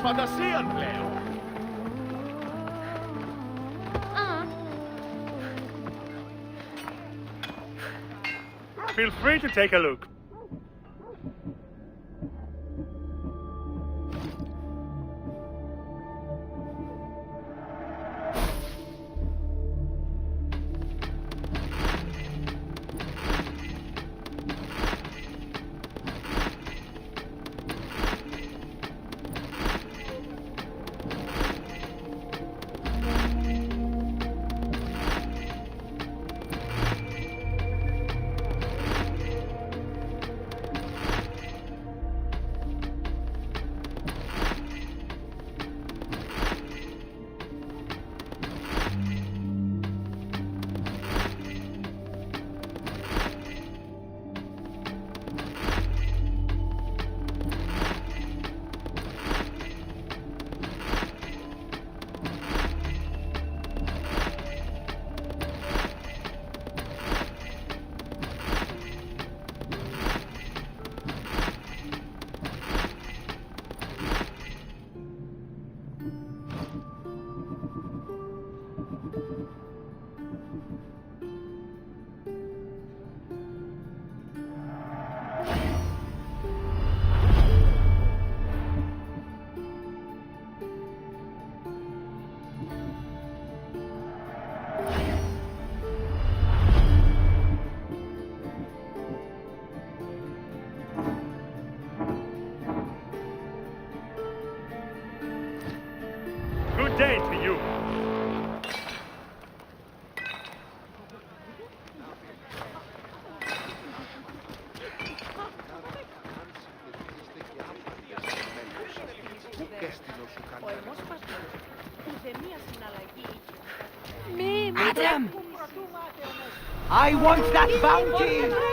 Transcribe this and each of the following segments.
fantasieren, Leo. Feel free to take a look. Good day to you. Adam! I want that bounty!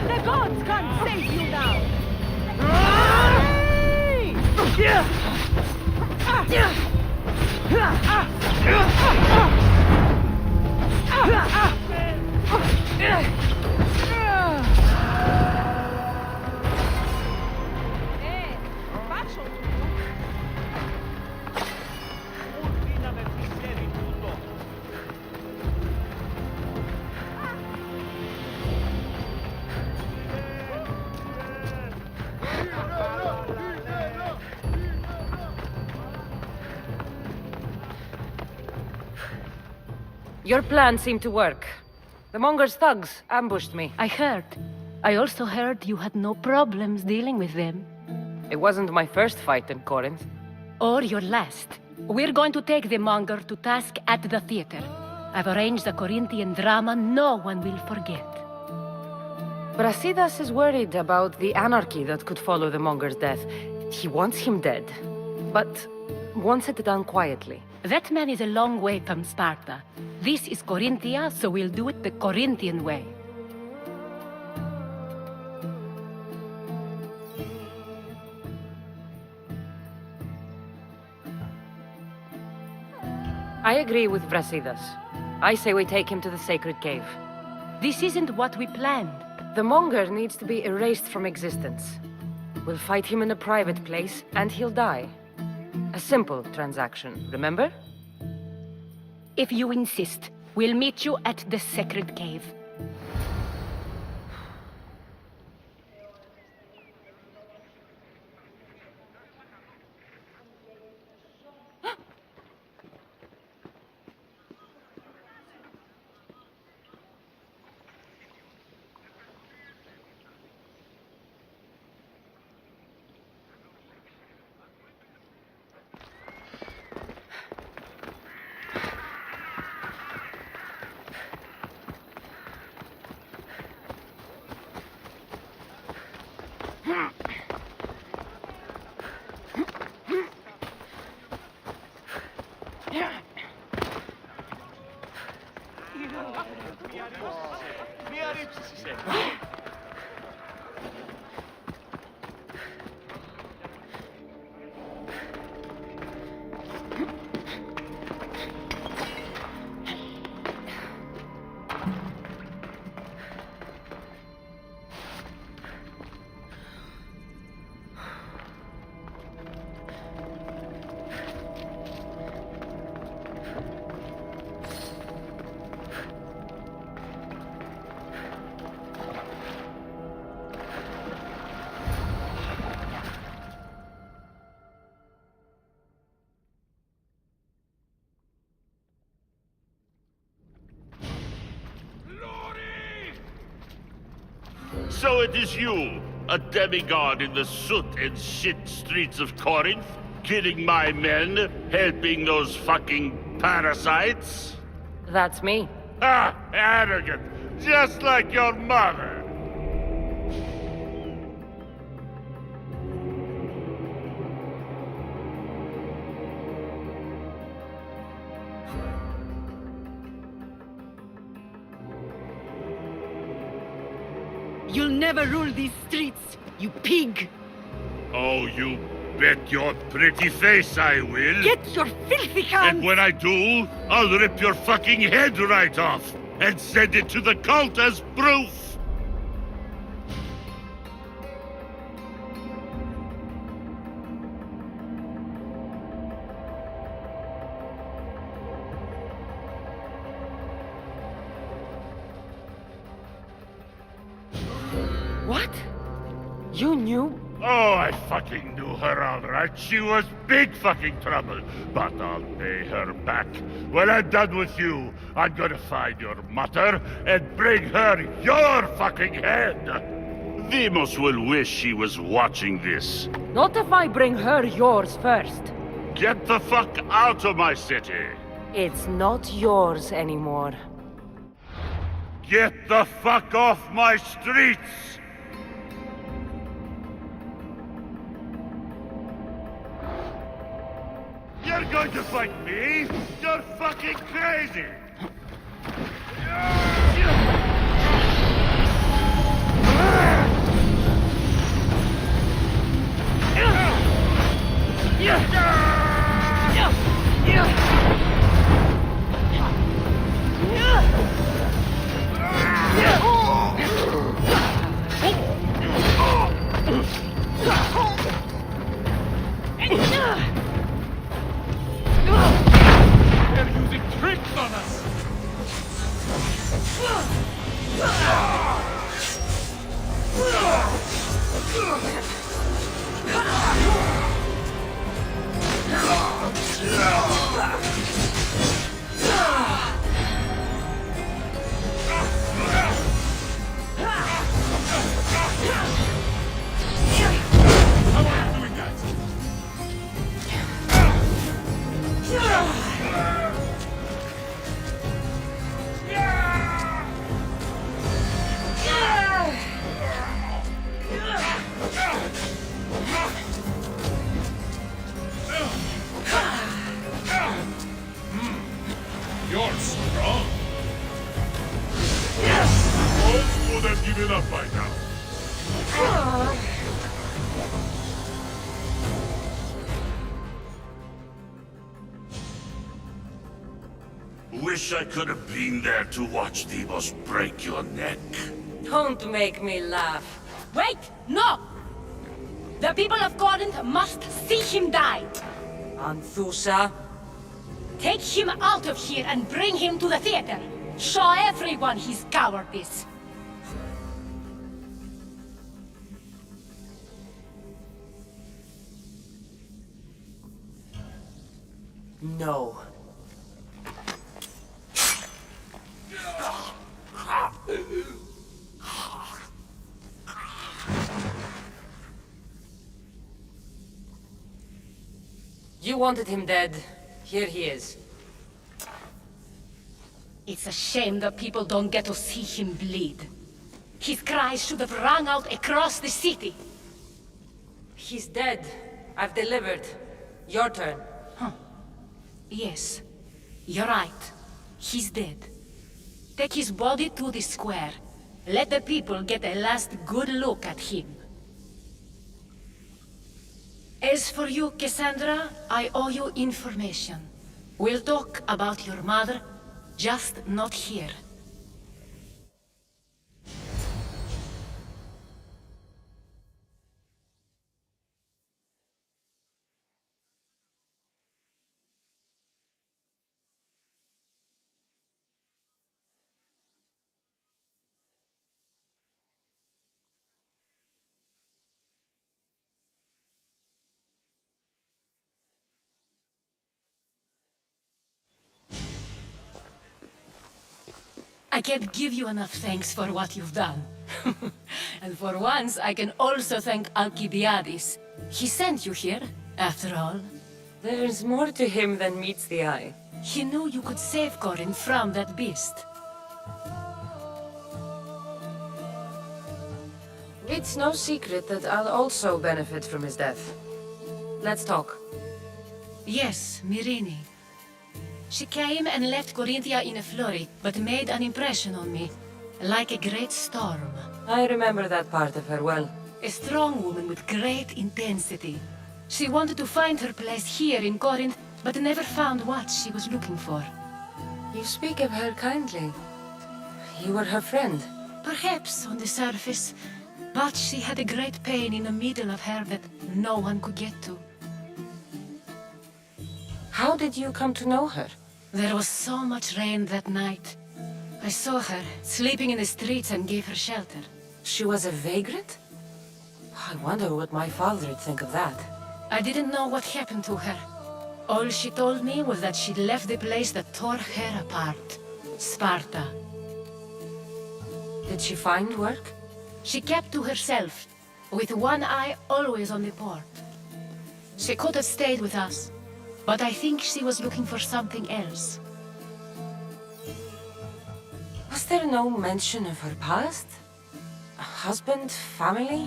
The gods can't save you now! Your plan seemed to work. The Monger's thugs ambushed me. I heard. I also heard you had no problems dealing with them. It wasn't my first fight in Corinth. Or your last. We're going to take the Monger to task at the theater. I've arranged a Corinthian drama no one will forget. Brasidas is worried about the anarchy that could follow the Monger's death. He wants him dead, but wants it done quietly. That man is a long way from Sparta. This is Corinthia, so we'll do it the Corinthian way. I agree with Brasidas. I say we take him to the sacred cave. This isn't what we planned. The Monger needs to be erased from existence. We'll fight him in a private place, and he'll die. A simple transaction, remember? If you insist, we'll meet you at the sacred cave. si sente. So it is you, a demigod in the soot and shit streets of Corinth, killing my men, helping those fucking parasites? That's me. Ah, arrogant, just like your mother. You'll never rule these streets, you pig! Oh, you bet your pretty face I will. Get your filthy hands! And when I do, I'll rip your fucking head right off and send it to the cult as proof. What? You knew? Oh, I fucking knew her all right. She was big fucking trouble. But I'll pay her back. When I'm done with you, I'm gonna find your mother and bring her your fucking head. Demos will wish she was watching this. Not if I bring her yours first. Get the fuck out of my city. It's not yours anymore. Get the fuck off my streets. You're going to fight me? You're fucking crazy! They're using tricks on us! You're strong. Most would have given up by now. Wish I could have been there to watch Demos break your neck. Don't make me laugh. Wait! No! The people of Corinth must see him die! Anthusa? Take him out of here and bring him to the theater! Show everyone his cowardice! No. You wanted him dead. Here he is. It's a shame the people don't get to see him bleed. His cries should have rung out across the city. He's dead. I've delivered. Your turn. Yes, you're right. He's dead. Take his body to the square. Let the people get a last good look at him. As for you, Kassandra, I owe you information. We'll talk about your mother, just not here. I can't give you enough thanks for what you've done. And for once, I can also thank Alcibiades. He sent you here, after all. There's more to him than meets the eye. He knew you could save Corinth from that beast. It's no secret that I'll also benefit from his death. Let's talk. Yes, Myrine. She came and left Corinthia in a flurry, but made an impression on me, like a great storm. I remember that part of her well. A strong woman with great intensity. She wanted to find her place here in Corinth, but never found what she was looking for. You speak of her kindly. You were her friend. Perhaps on the surface, but she had a great pain in the middle of her that no one could get to. How did you come to know her? There was so much rain that night. I saw her, sleeping in the streets, and gave her shelter. She was a vagrant? I wonder what my father would think of that. I didn't know what happened to her. All she told me was that she'd left the place that tore her apart. Sparta. Did she find work? She kept to herself, with one eye always on the port. She could have stayed with us, but I think she was looking for something else. Was there no mention of her past? A husband, family?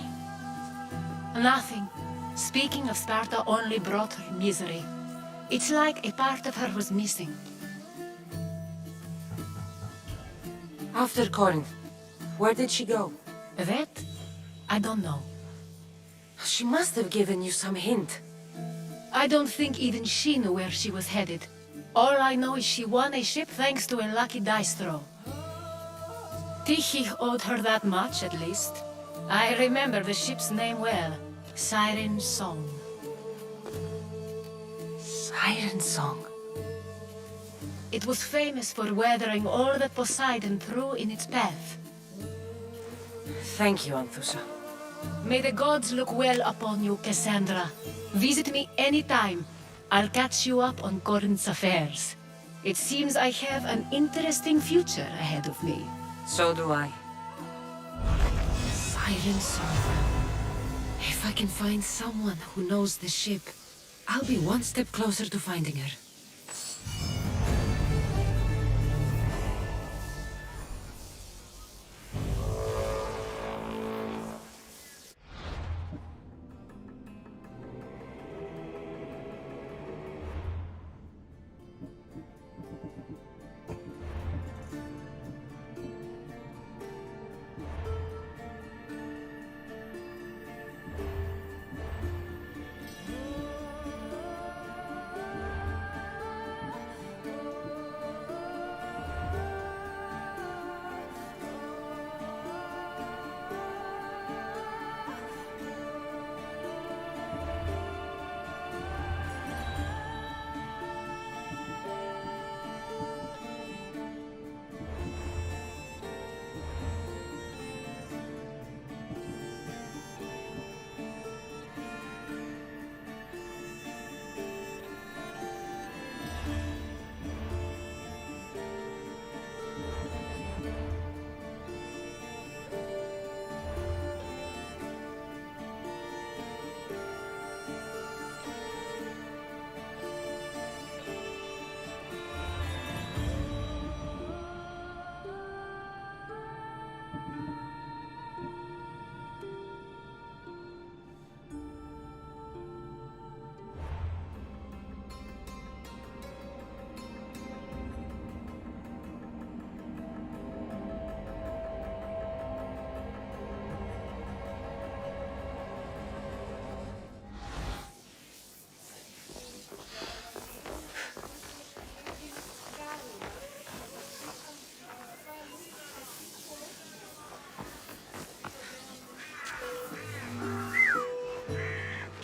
Nothing. Speaking of Sparta only brought her misery. It's like a part of her was missing. After Corinth, where did she go? That? I don't know. She must have given you some hint. I don't think even she knew where she was headed. All I know is she won a ship thanks to a lucky dice throw. Tyche owed her that much, at least. I remember the ship's name well. Siren Song. Siren Song. It was famous for weathering all that Poseidon threw in its path. Thank you, Anthusa. May the gods look well upon you, Kassandra. Visit me anytime. I'll catch you up on Corinth's affairs. It seems I have an interesting future ahead of me. So do I. Siren Song. If I can find someone who knows the ship, I'll be one step closer to finding her.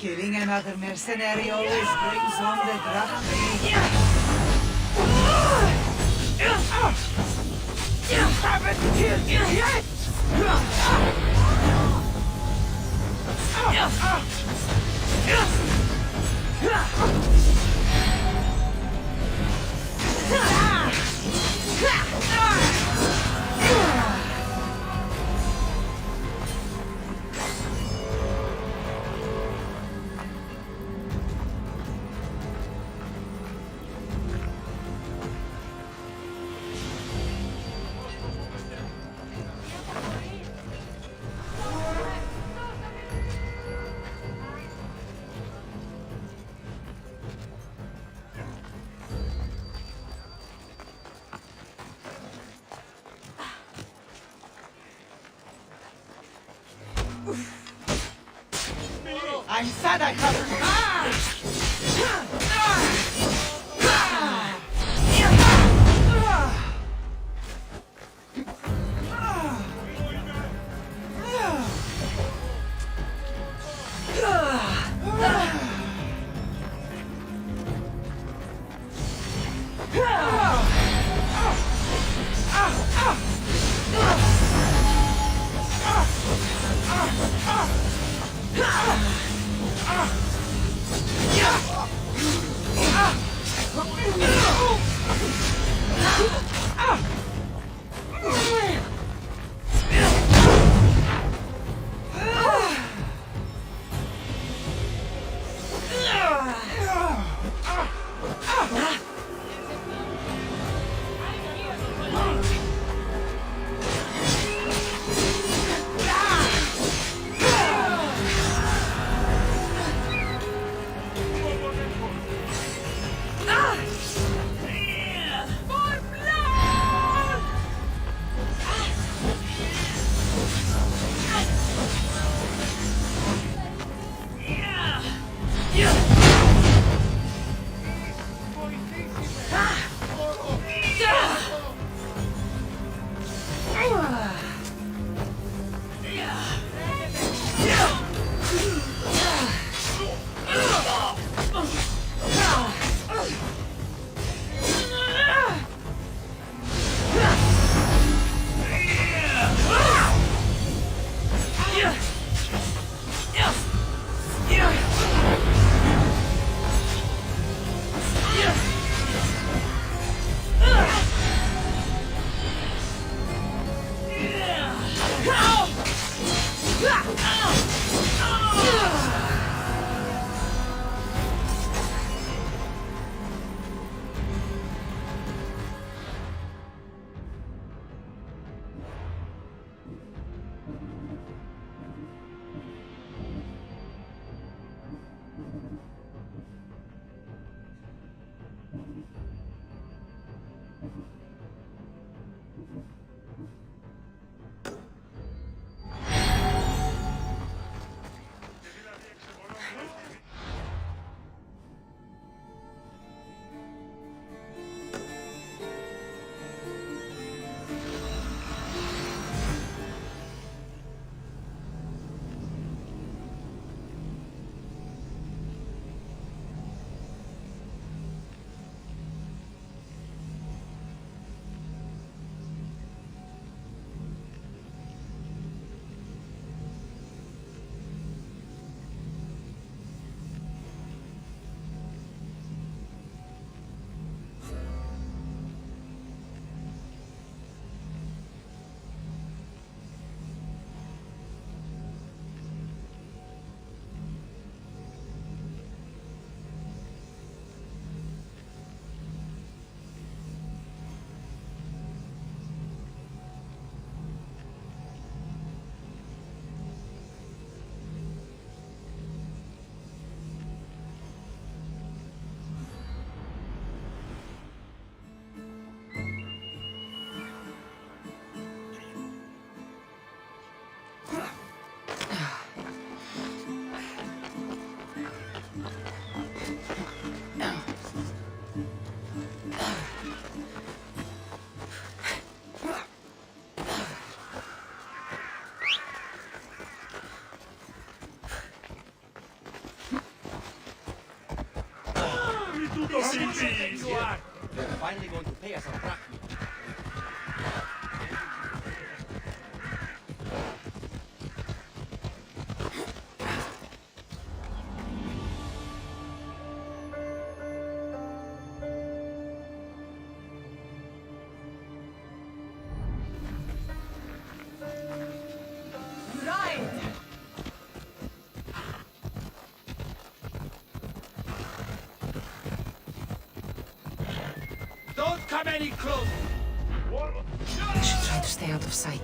Killing another mercenary always brings on the drachmae. You haven't killed me yet! I'm sad I haven't. me! They're finally going to pay us our drachma. Don't come any closer! I should try to stay out of sight.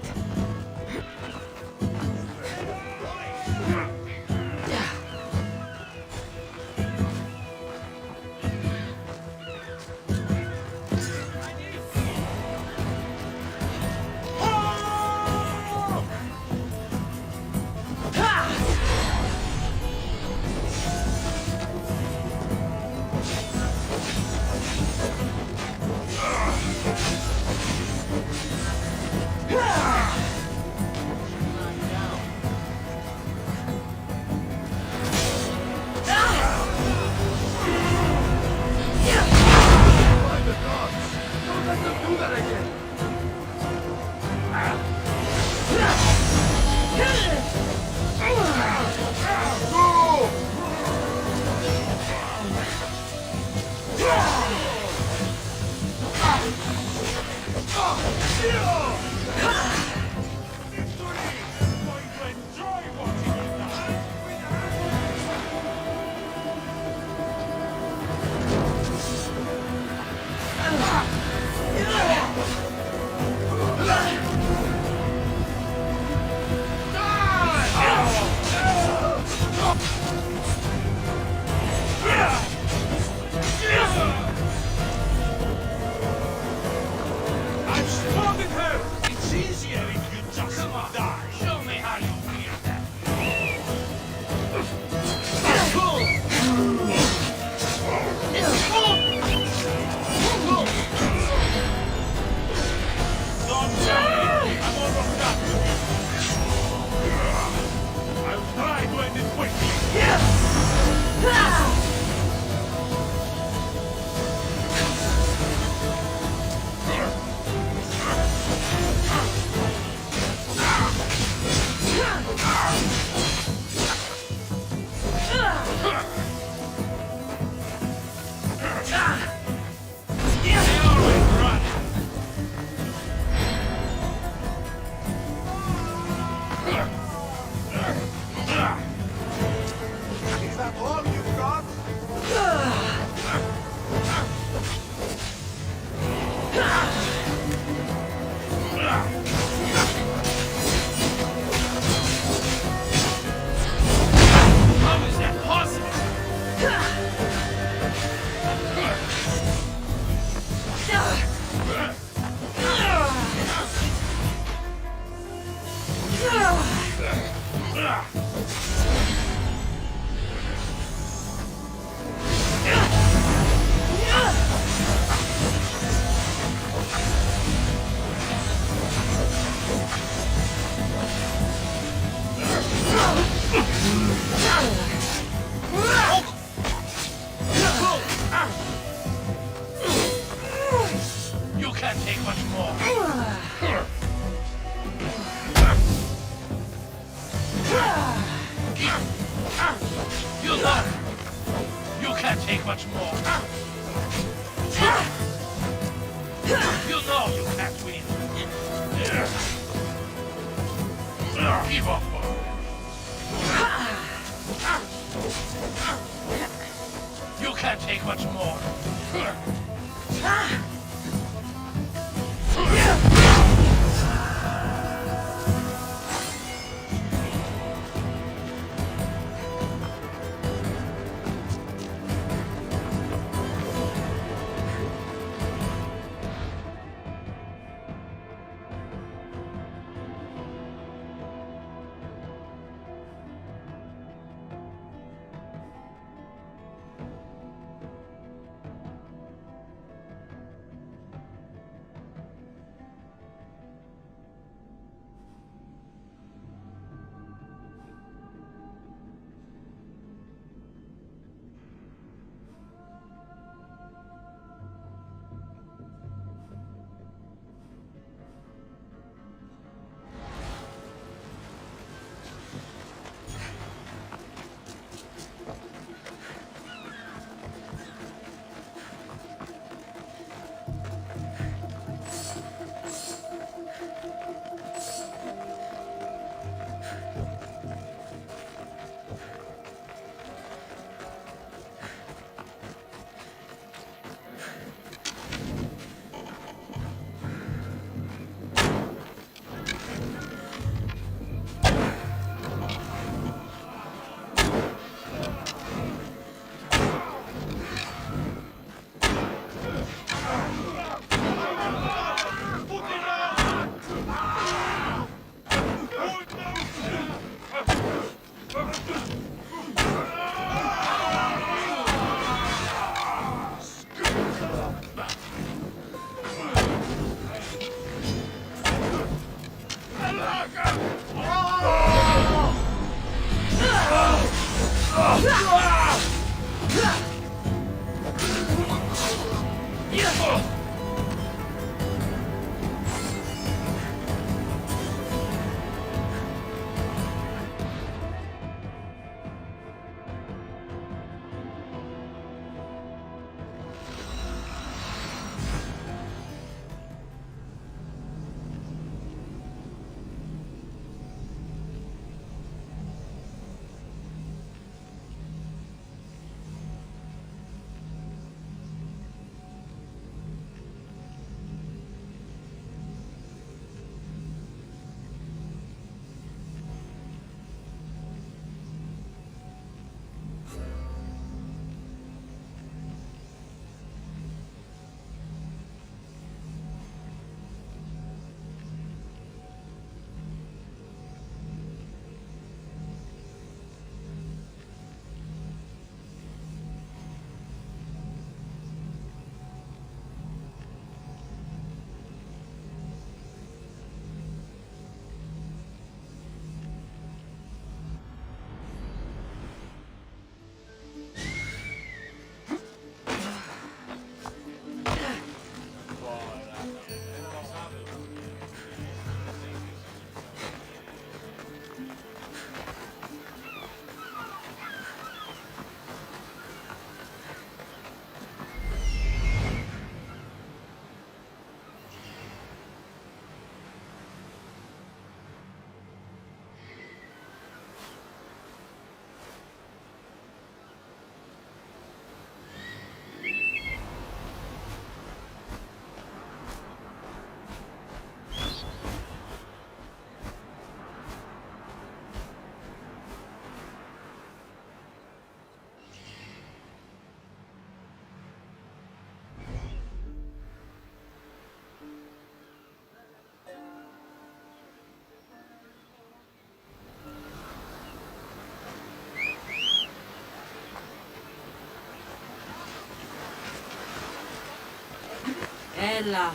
Ella.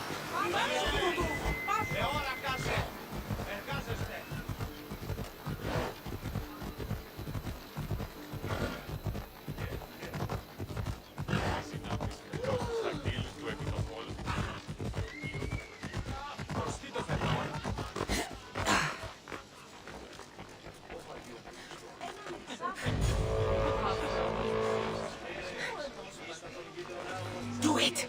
Do it!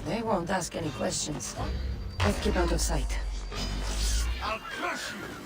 They won't ask any questions. Let's keep out of sight. I'll crush you!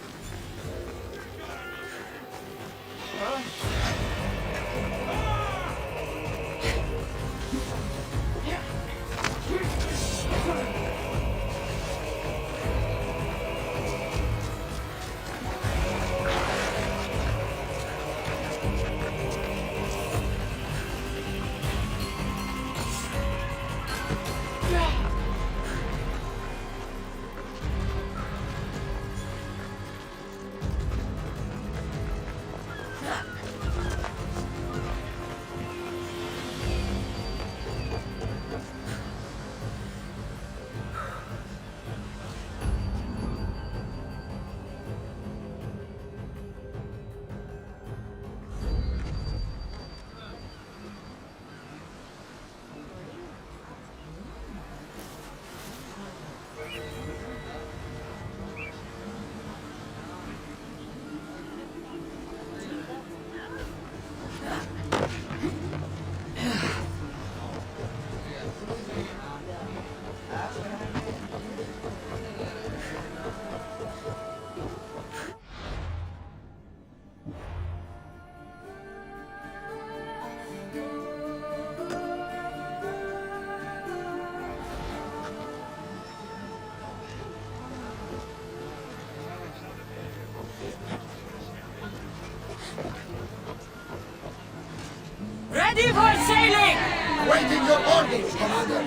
Ready for sailing! Awaiting your orders, Commander.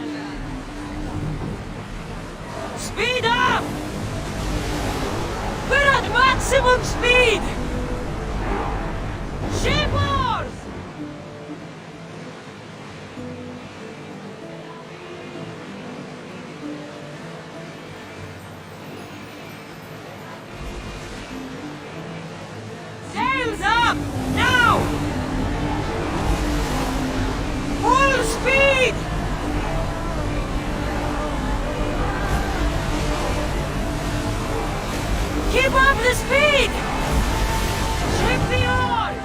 Speed up! We're at maximum speed! Shippers! Sails up! Now! Full speed! Keep up the speed! Ship the oars!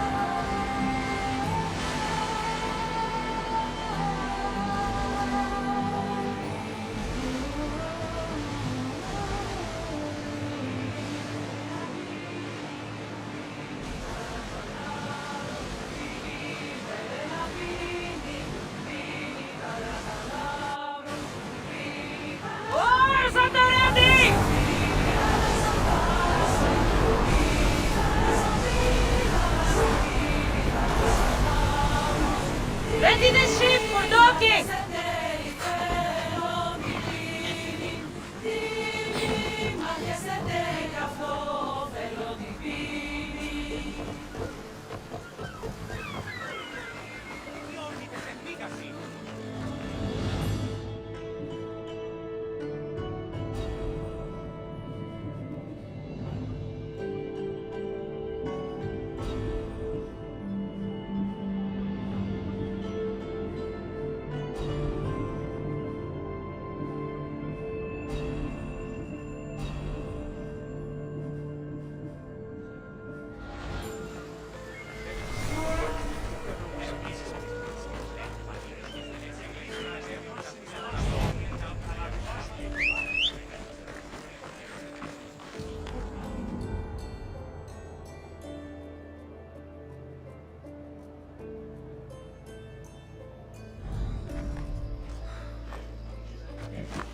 Oars at the ready! Ready the ship for docking!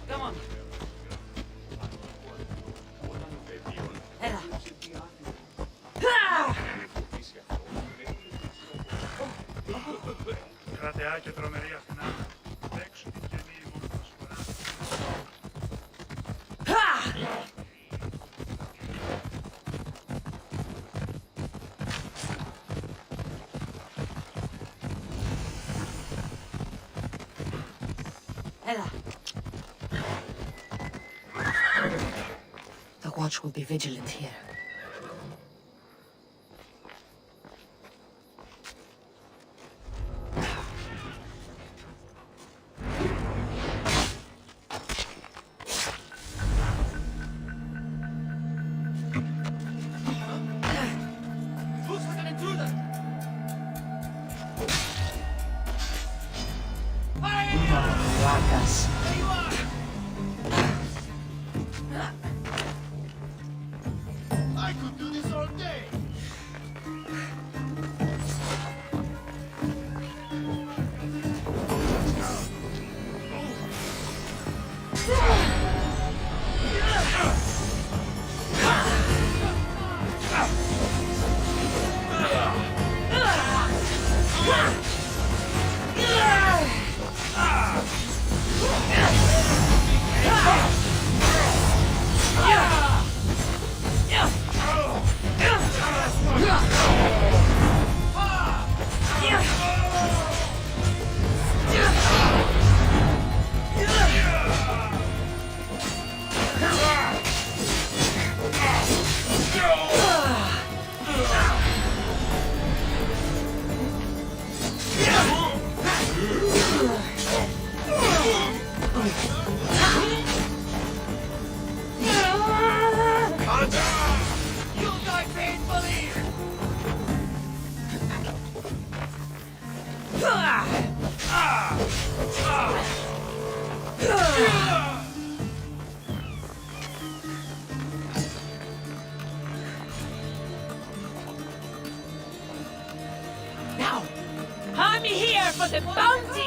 Come on. Ella. Ah! Κρατεά και τρομερή Αθηνά. Έξω την καινή μόνο προσφορά. Ah! Ella. The watch will be vigilant here. Looks like an intruder! Rakas. There you are! I could do this all day! You'll die painfully! Now, I'm here for the bounty!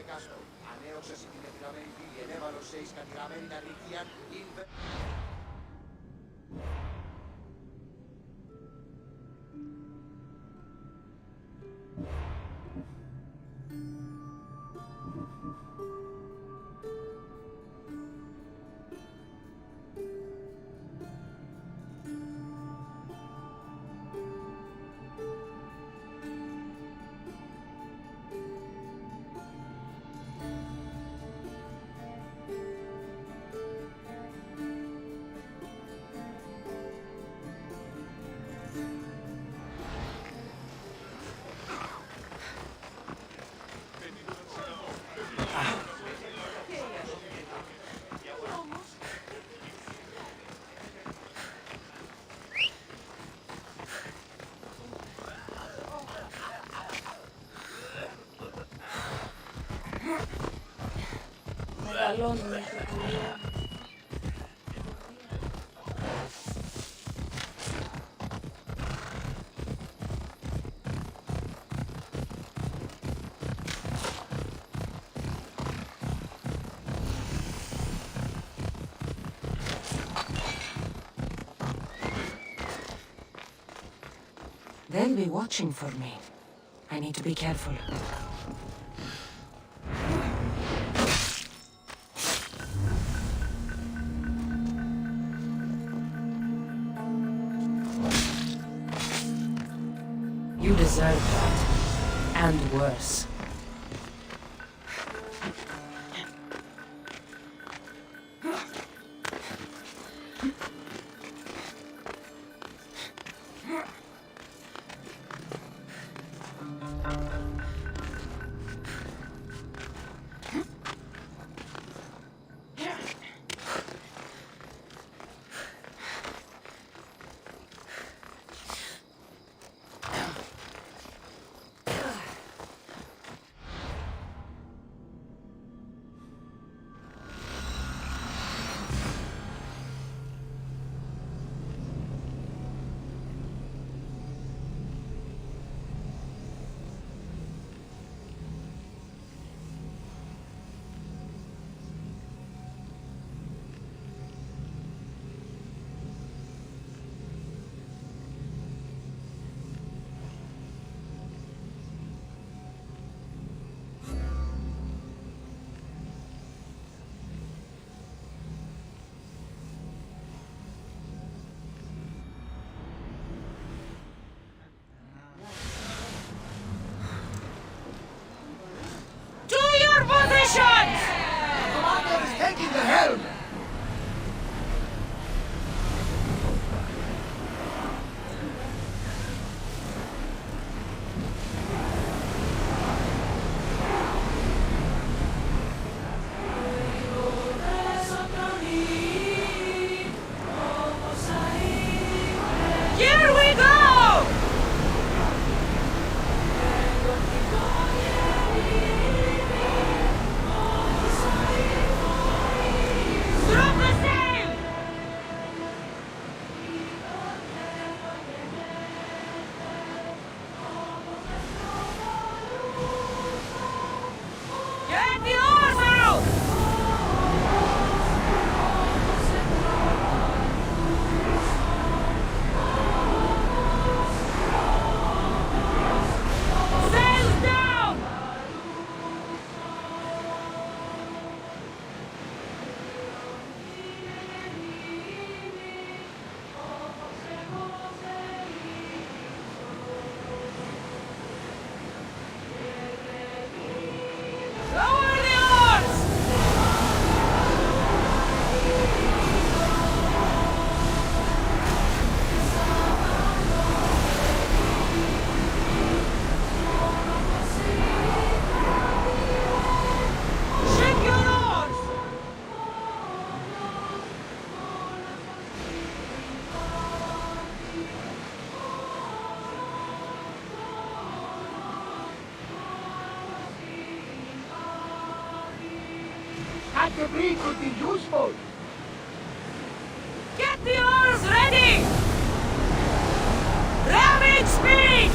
κάστρο. Ανέωξε την επιλαμένη πύλη, ενέβαλο σε ισκατηραμένη καρδικία, Μεγαλώνουμε το πουλί. They'll be watching for me. I need to be careful. You deserve that. And worse. Commander is taking the helm! Here we go! Drop the sail! Get the oars out! Sails down! Lower the oars! Shake your oars! At the bridge would be useful! Get the oars ready! Ramming speed!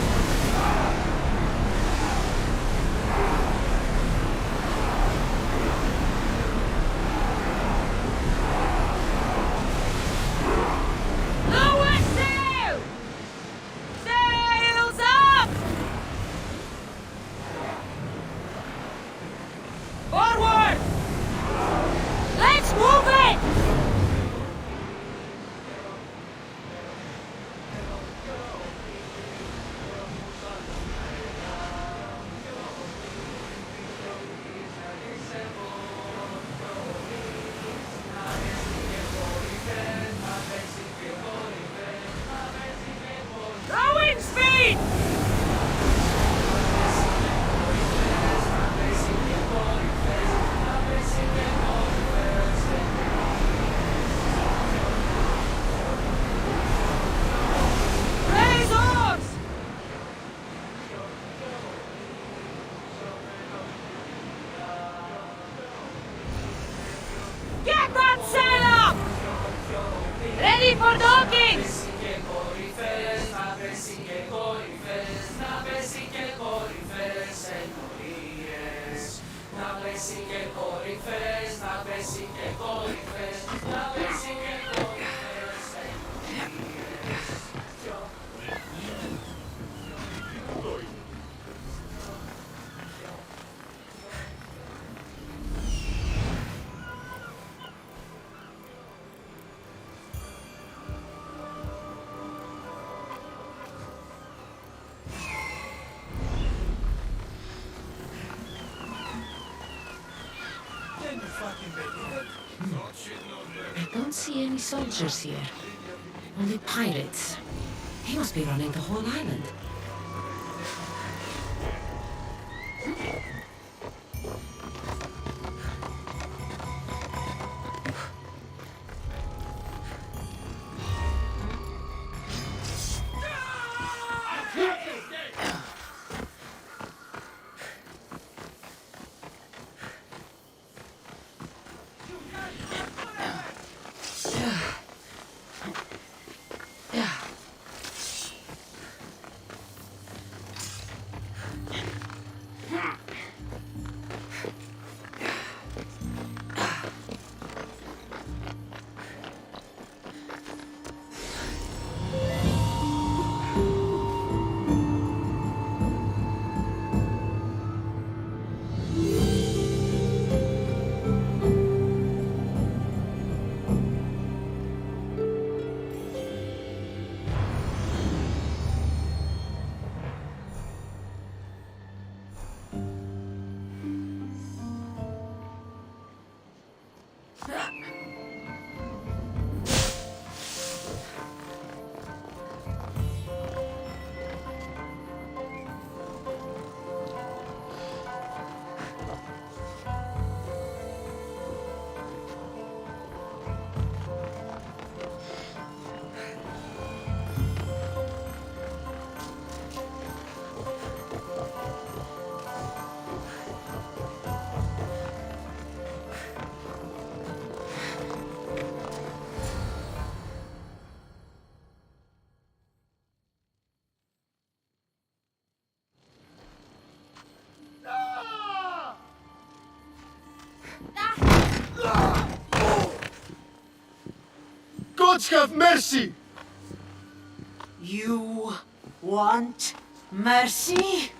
speed! Raise oars! Get that sail up! Ready for docking! I don't see any soldiers here. Only pirates. He must be running the whole island. Gods have mercy! You want mercy?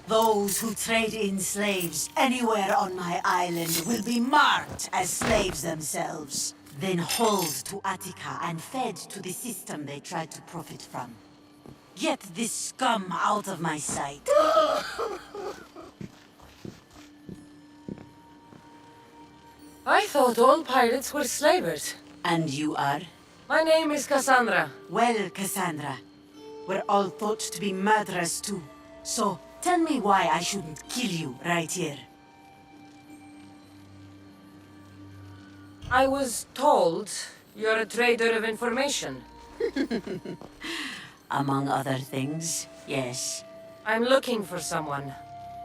Those who trade in slaves anywhere on my island will be marked as slaves themselves, then hauled to Attica and fed to the system they tried to profit from. Get this scum out of my sight. I thought all pirates were slavers. And you are? My name is Kassandra. Well, Kassandra, we're all thought to be murderers too. So, tell me why I shouldn't kill you right here. I was told you're a trader of information. Among other things, yes. I'm looking for someone.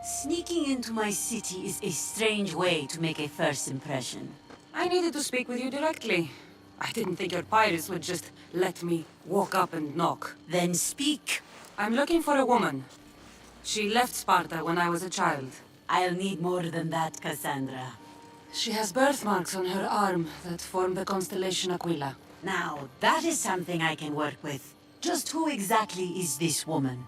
Sneaking into my city is a strange way to make a first impression. I needed to speak with you directly. I didn't think your pirates would just let me walk up and knock. Then speak. I'm looking for a woman. She left Sparta when I was a child. I'll need more than that, Kassandra. She has birthmarks on her arm that form the constellation Aquila. Now, that is something I can work with. Just who exactly is this woman?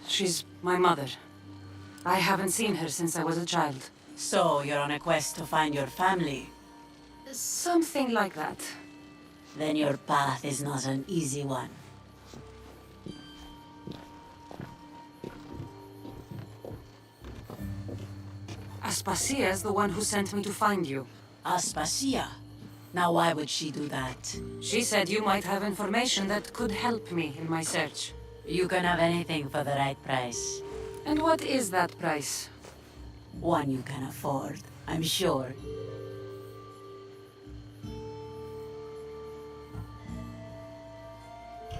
She's my mother. I haven't seen her since I was a child. So, you're on a quest to find your family? Something like that. Then your path is not an easy one. Aspasia's the one who sent me to find you. Aspasia. Now why would she do that? She said you might have information that could help me in my search. You can have anything for the right price. And what is that price? One you can afford, I'm sure.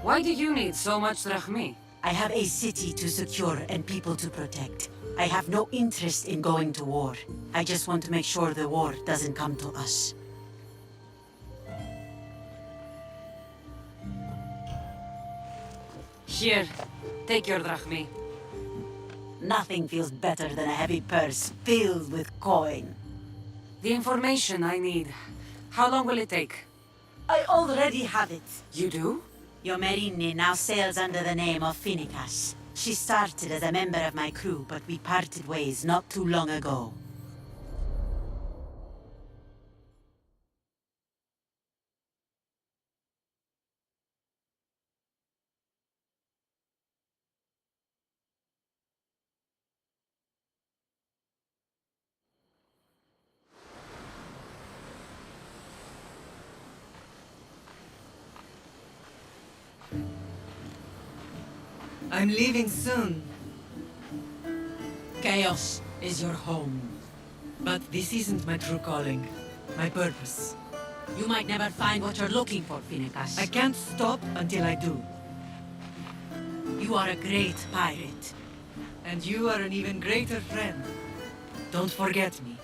Why do you need so much drachmi? I have a city to secure and people to protect. I have no interest in going to war. I just want to make sure the war doesn't come to us. Here, take your drachmi. Nothing feels better than a heavy purse filled with coin. The information I need. How long will it take? I already have it. You do? Yomerini now sails under the name of Finicas. She started as a member of my crew, but we parted ways not too long ago. I'm leaving soon. Chaos is your home. But this isn't my true calling. My purpose. You might never find what you're looking for, Finicas. I can't stop until I do. You are a great pirate. And you are an even greater friend. Don't forget me.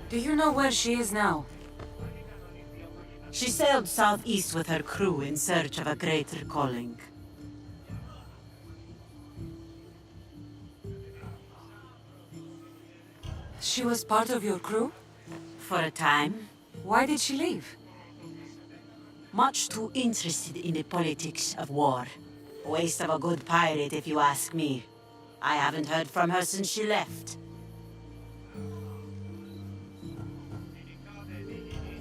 Do you know where she is now? She sailed southeast with her crew in search of a greater calling. She was part of your crew? For a time. Why did she leave? Much too interested in the politics of war. Waste of a good pirate, if you ask me. I haven't heard from her since she left.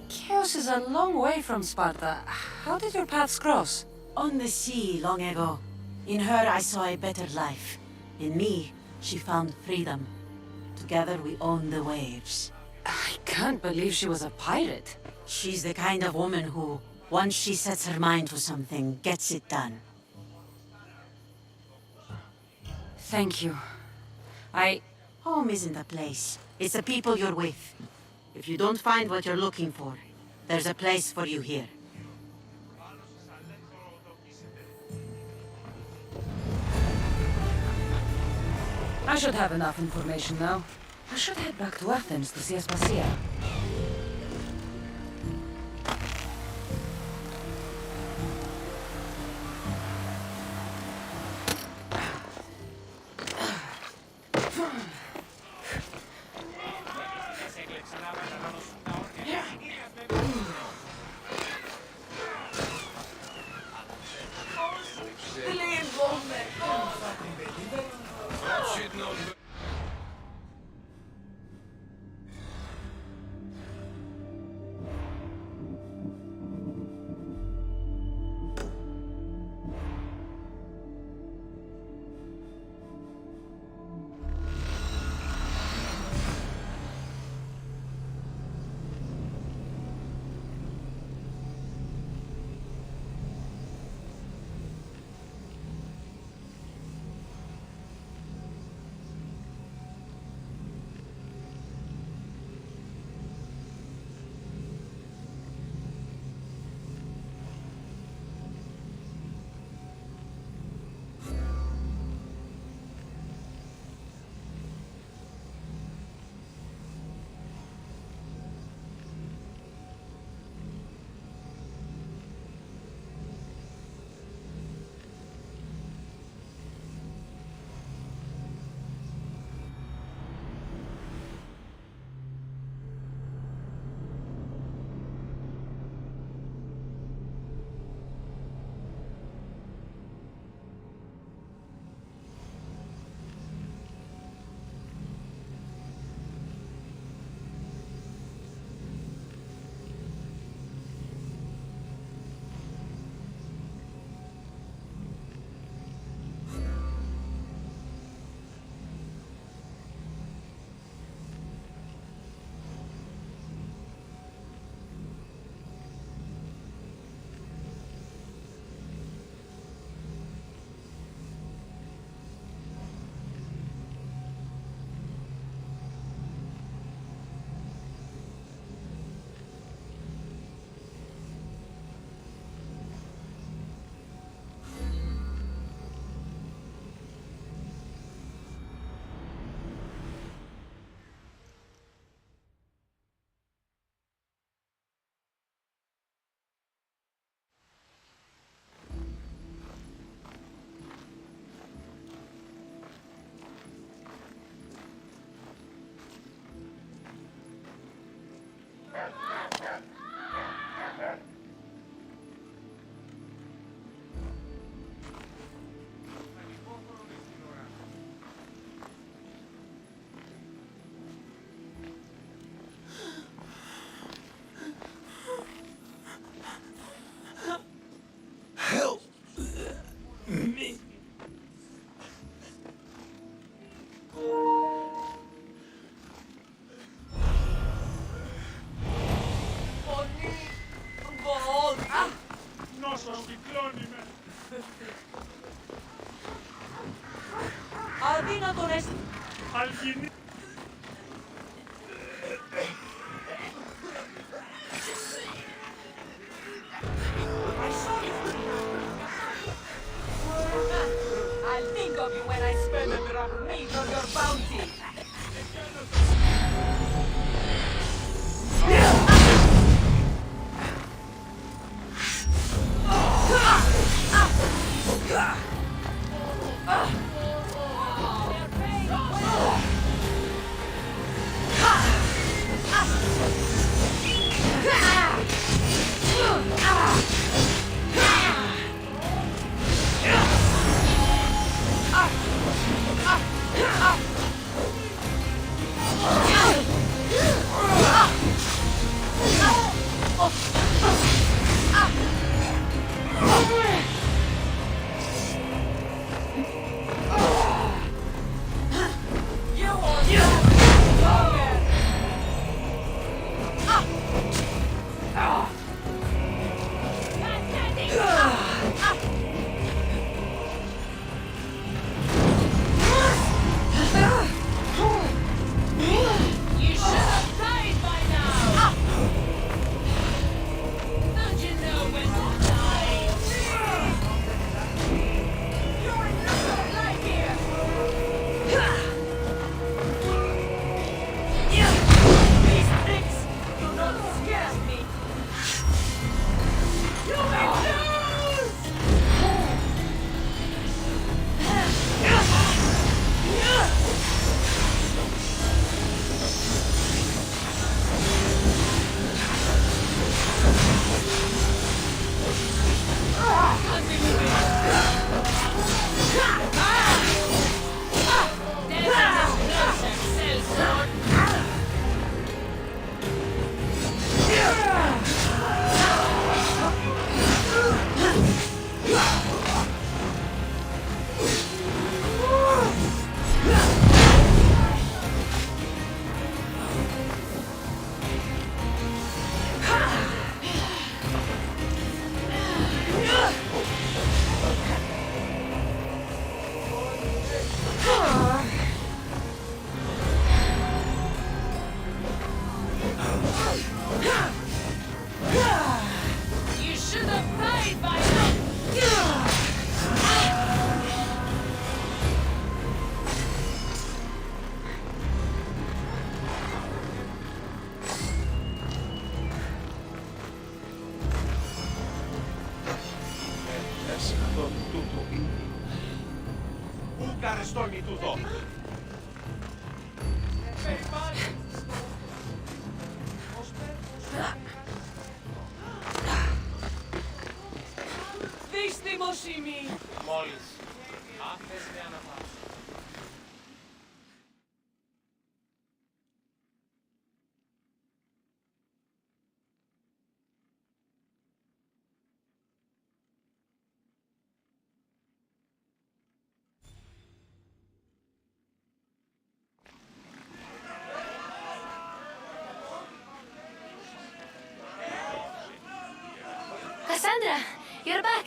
Chios is a long way from Sparta. How did your paths cross? On the sea, long ago. In her, I saw a better life. In me, she found freedom. Together, we own the waves. I can't believe she was a pirate. She's the kind of woman who, once she sets her mind to something, gets it done. Thank you. Home isn't a place. It's the people you're with. If you don't find what you're looking for, there's a place for you here. I should have enough information now. I should head back to Athens to see Aspasia. Alchemy. I'll think of you when I spend a drop of meat on your bounty. Καρεστώνει τούτο. Δυστημοσύνη. Μόλις. Άφεσαι αναπάω. Kassandra, you're back.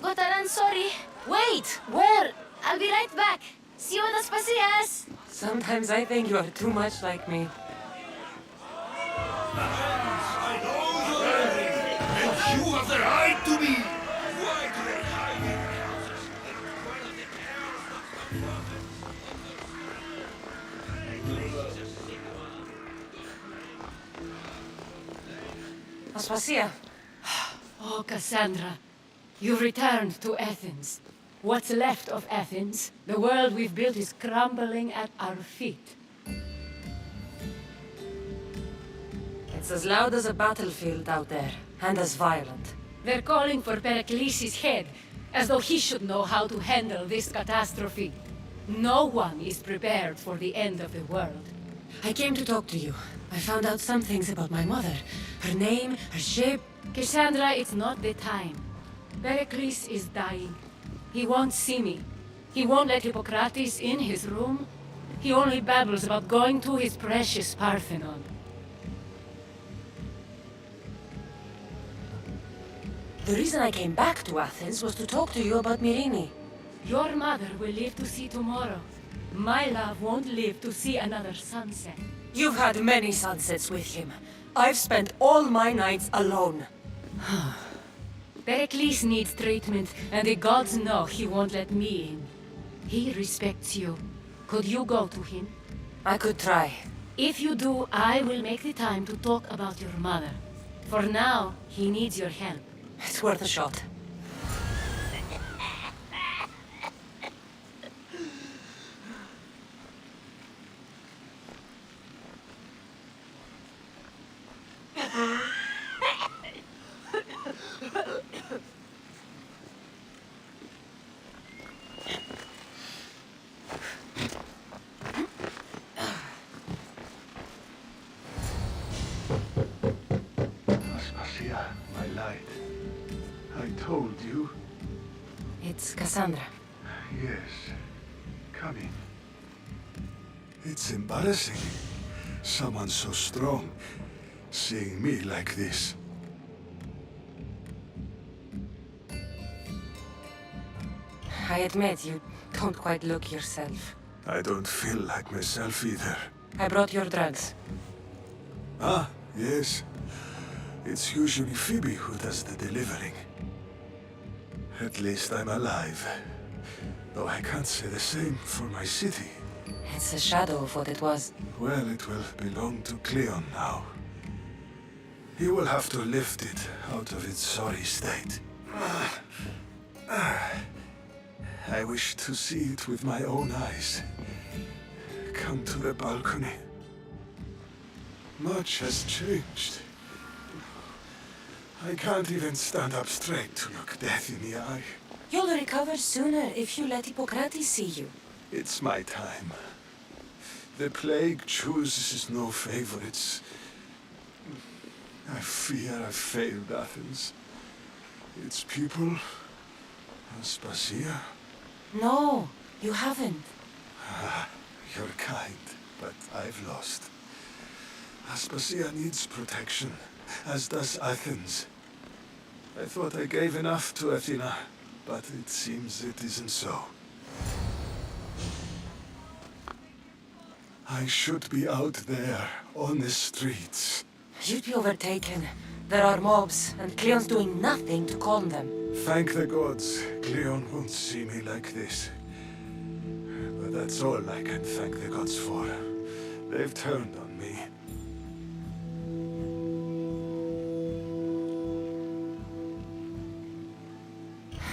Gotaran, sorry. Wait, where? I'll be right back. See you at the Spasias. Sometimes I think you are too much like me. And you have the right to be! Why do they hide in houses? Aspasia. Oh, Kassandra, you've returned to Athens. What's left of Athens, the world we've built is crumbling at our feet. It's as loud as a battlefield out there, and as violent. They're calling for Pericles' head, as though he should know how to handle this catastrophe. No one is prepared for the end of the world. I came to talk to you. I found out some things about my mother. Her name, her shape. Kassandra, it's not the time. Pericles is dying. He won't see me. He won't let Hippocrates in his room. He only babbles about going to his precious Parthenon. The reason I came back to Athens was to talk to you about Myrine. Your mother will live to see tomorrow. My love won't live to see another sunset. You've had many sunsets with him. I've spent all my nights alone. Pericles needs treatment, and the gods know he won't let me in. He respects you. Could you go to him? I could try. If you do, I will make the time to talk about your mother. For now, he needs your help. It's worth a shot. Aspasia, my light. I told you. It's Kassandra. Yes. Come in. It's embarrassing. Someone so strong seeing me like this. I admit you don't quite look yourself. I don't feel like myself either. I brought your drugs. Ah, yes. It's usually Phoebe who does the delivering. At least I'm alive. Though I can't say the same for my city. It's a shadow of what it was. Well, it will belong to Cleon now. He will have to lift it out of its sorry state. I wish to see it with my own eyes. Come to the balcony. Much has changed. I can't even stand up straight to look death in the eye. You'll recover sooner if you let Hippocrates see you. It's my time. The plague chooses no favorites. I fear I've failed Athens. Its people, Aspasia. No, you haven't. You're kind, but I've lost. Aspasia needs protection, as does Athens. I thought I gave enough to Athena, but it seems it isn't so. I should be out there, on the streets. You'd be overtaken. There are mobs, and Cleon's doing nothing to calm them. Thank the gods, Cleon won't see me like this. But that's all I can thank the gods for. They've turned on me.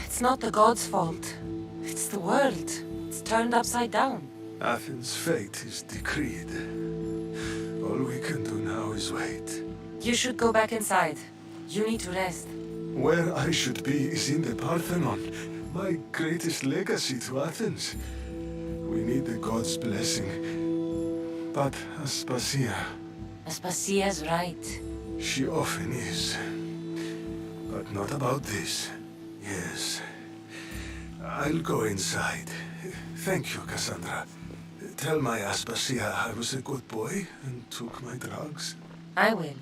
It's not the gods' fault. It's the world. It's turned upside down. Athens' fate is decreed. All we can do now is wait. You should go back inside. You need to rest. Where I should be is in the Parthenon, my greatest legacy to Athens. We need the gods' blessing. But Aspasia, Aspasia's right. she often is. But not about this. Yes. I'll go inside. Thank you, Kassandra. Tell my Aspasia I was a good boy and took my drugs. I will.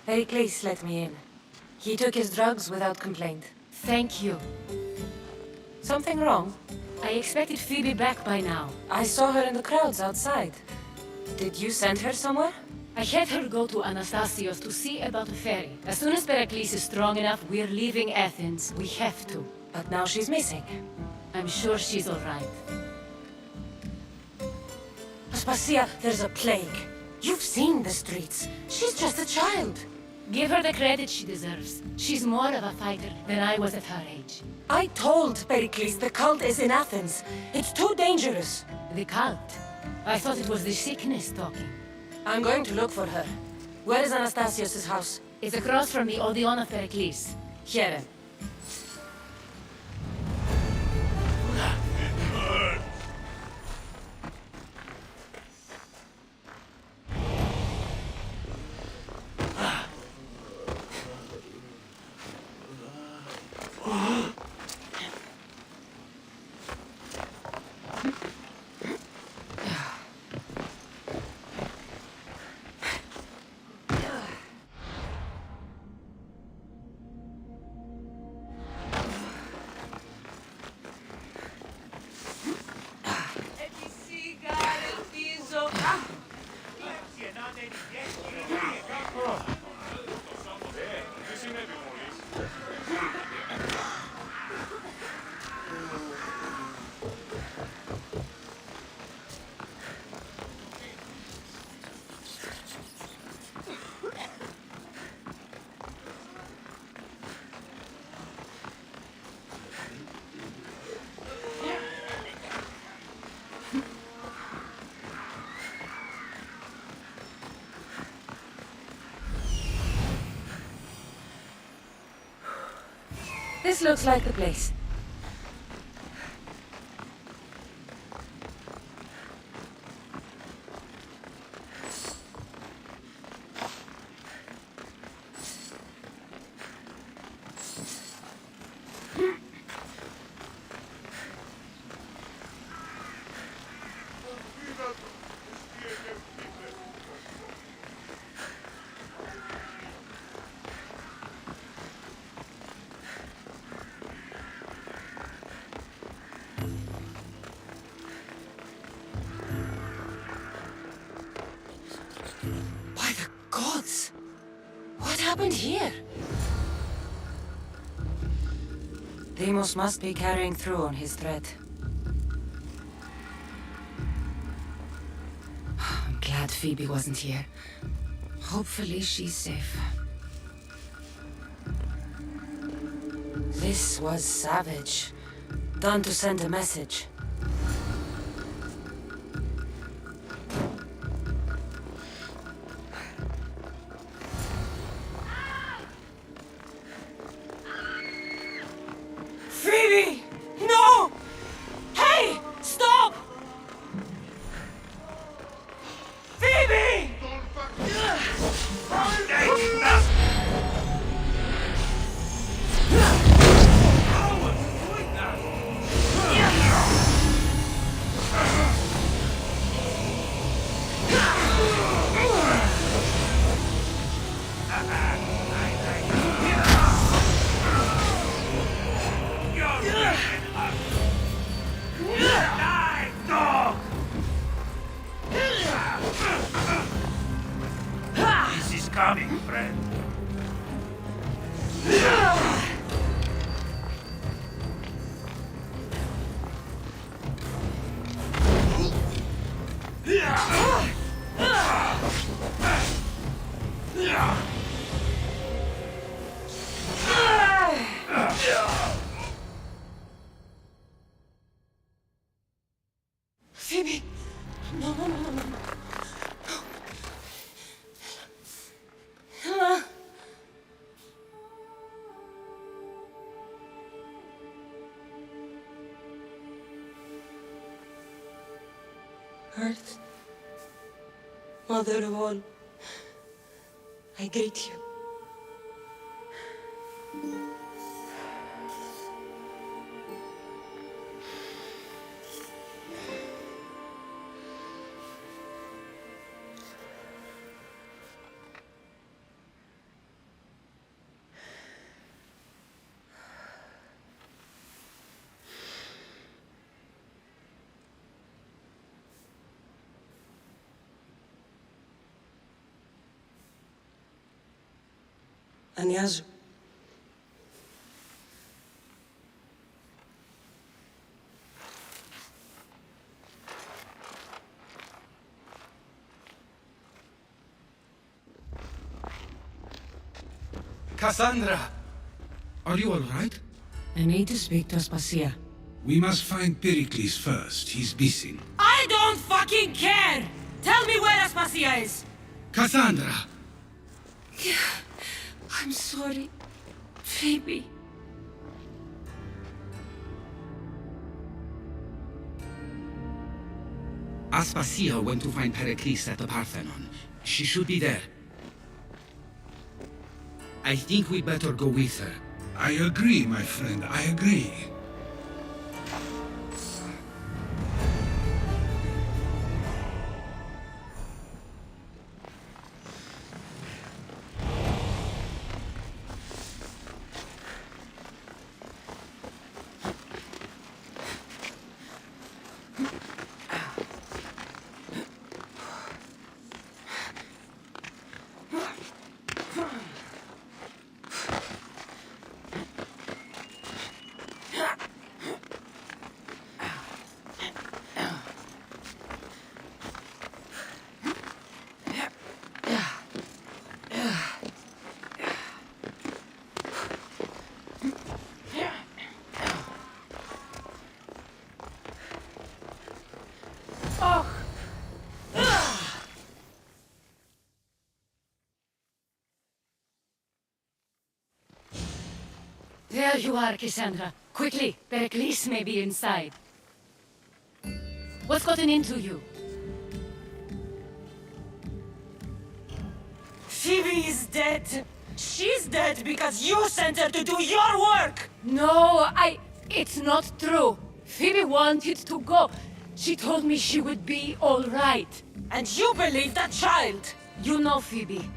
Pericles let me in. He took his drugs without complaint. Thank you. Something wrong? I expected Phoebe back by now. I saw her in the crowds outside. Did you send her somewhere? I had her go to Anastasios to see about the ferry. As soon as Pericles is strong enough, we're leaving Athens. We have to. But now she's missing. I'm sure she's all right. Aspasia, there's a plague. You've seen the streets. She's just a child. Give her the credit she deserves. She's more of a fighter than I was at her age. I told Pericles the cult is in Athens. It's too dangerous. The cult? I thought it was the sickness talking. I'm going to look for her. Where is Anastasios' house? It's across from the Odeon of Pericles. Here. This looks like the place. By the gods! What happened here? Deimos must be carrying through on his threat. I'm glad Phoebe wasn't here. Hopefully she's safe. This was savage. Done to send a message. Phoebe! No! Hey! Stop! Phoebe! This is coming, friend. Phoebe! No, no, no, no, no. Ella! Earth, Mother of all, I greet you. Ανιάζω. Kassandra! Are you alright? I need to speak to Aspasia. We must find Pericles first. He's missing. I don't fucking care! Tell me where Aspasia is! Kassandra! I'm sorry, Phoebe. Aspasia went to find Pericles at the Parthenon. She should be there. I think we better go with her. I agree, my friend. I agree. There you are, Kassandra. Quickly, Pericles may be inside. What's gotten into you? Phoebe is dead. She's dead because you sent her to do your work! No, it's not true. Phoebe wanted to go. She told me she would be all right. And you believe that child! You know Phoebe.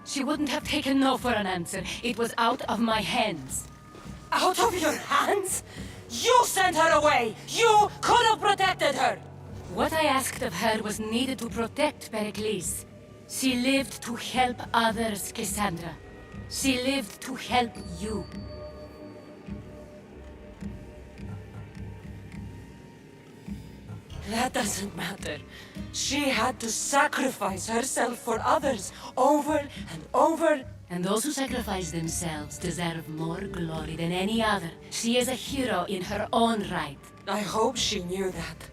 She wouldn't have taken no for an answer. It was out of my hands. Out of your hands? You sent her away! You could have protected her! What I asked of her was needed to protect Pericles. She lived to help others, Kassandra. She lived to help you. That doesn't matter. She had to sacrifice herself for others, over and over. And those who sacrifice themselves deserve more glory than any other. She is a hero in her own right. I hope she knew that.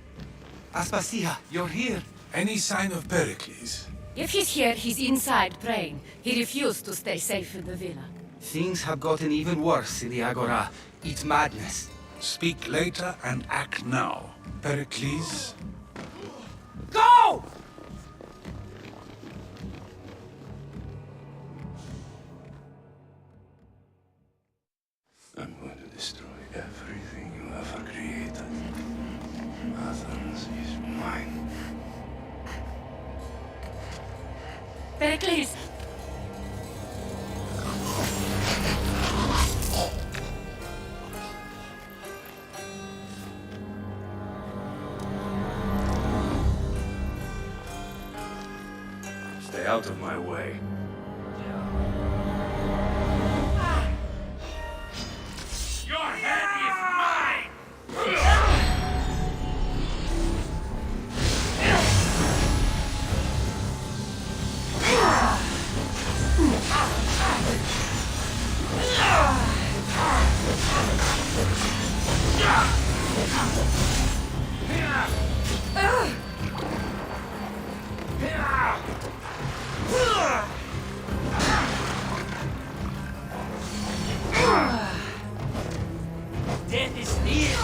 Aspasia, you're here. Any sign of Pericles? If he's here, he's inside praying. He refused to stay safe in the villa. Things have gotten even worse in the Agora. It's madness. Speak later and act now. Pericles? Go! I'm going to destroy everything you ever created. Athens is mine. Pericles! Stay out of my way. Your head is mine! Death is near!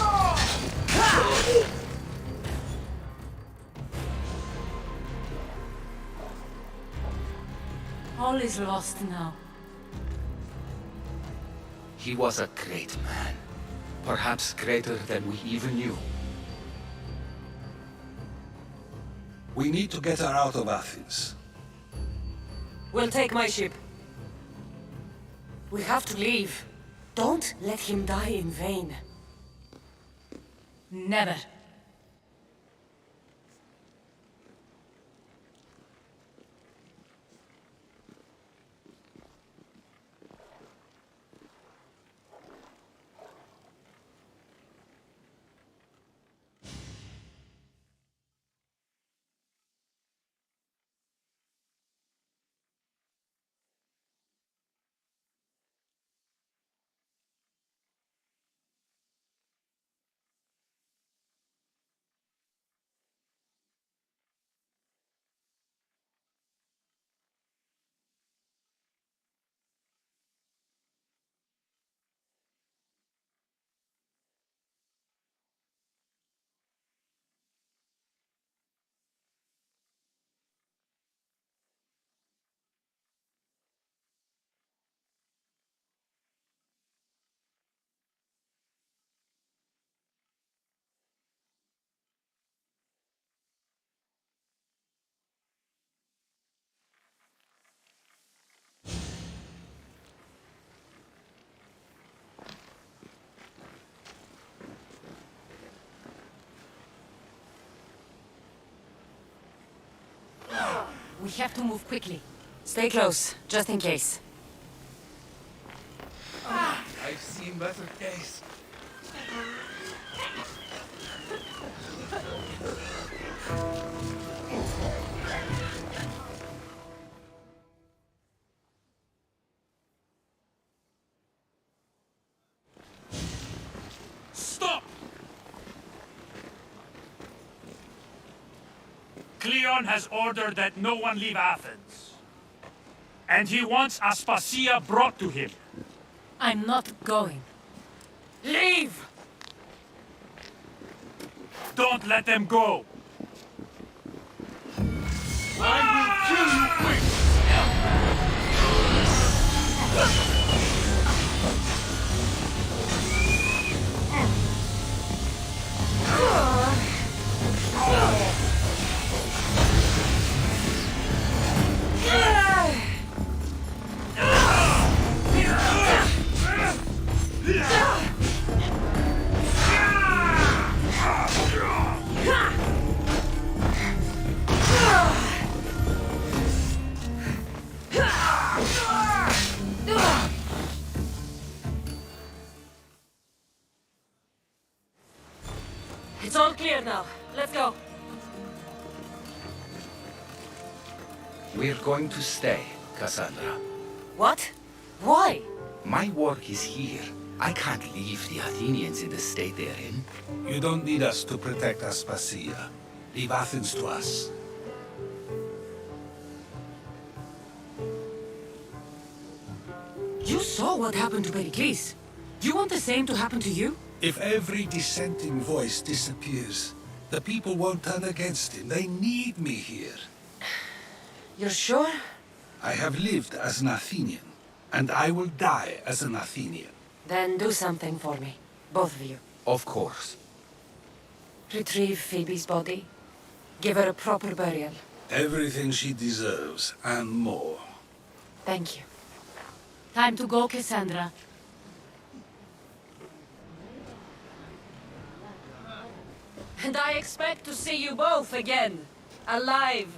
All is lost now. He was a great man. Perhaps greater than we even knew. We need to get her out of Athens. We'll take my ship. We have to leave. Don't let him die in vain. Never. We have to move quickly. Stay close, just in case. I've seen better days. Stop! Cleon has ordered that no one leave Athens. And he wants Aspasia brought to him. I'm not going. Leave! Don't let them go! I will kill you quick! It's all clear now. Let's go. We're going to stay, Kassandra. What? Why? My work is here. I can't leave the Athenians in the state they're in. You don't need us to protect Aspasia. Leave Athens to us. You saw what happened to Pericles. Do you want the same to happen to you? If every dissenting voice disappears, the people won't turn against him. They need me here. You're sure? I have lived as an Athenian, and I will die as an Athenian. Then do something for me. Both of you. Of course. Retrieve Phoebe's body. Give her a proper burial. Everything she deserves, and more. Thank you. Time to go, Kassandra. And I expect to see you both again. Alive.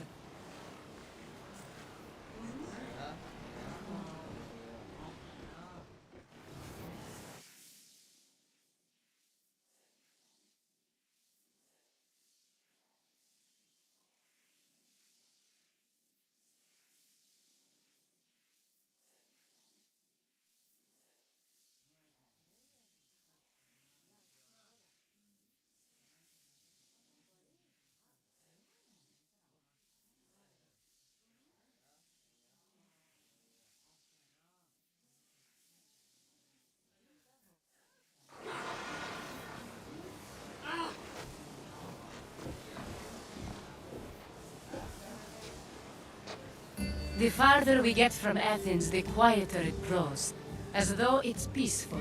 The farther we get from Athens, the quieter it grows. As though it's peaceful.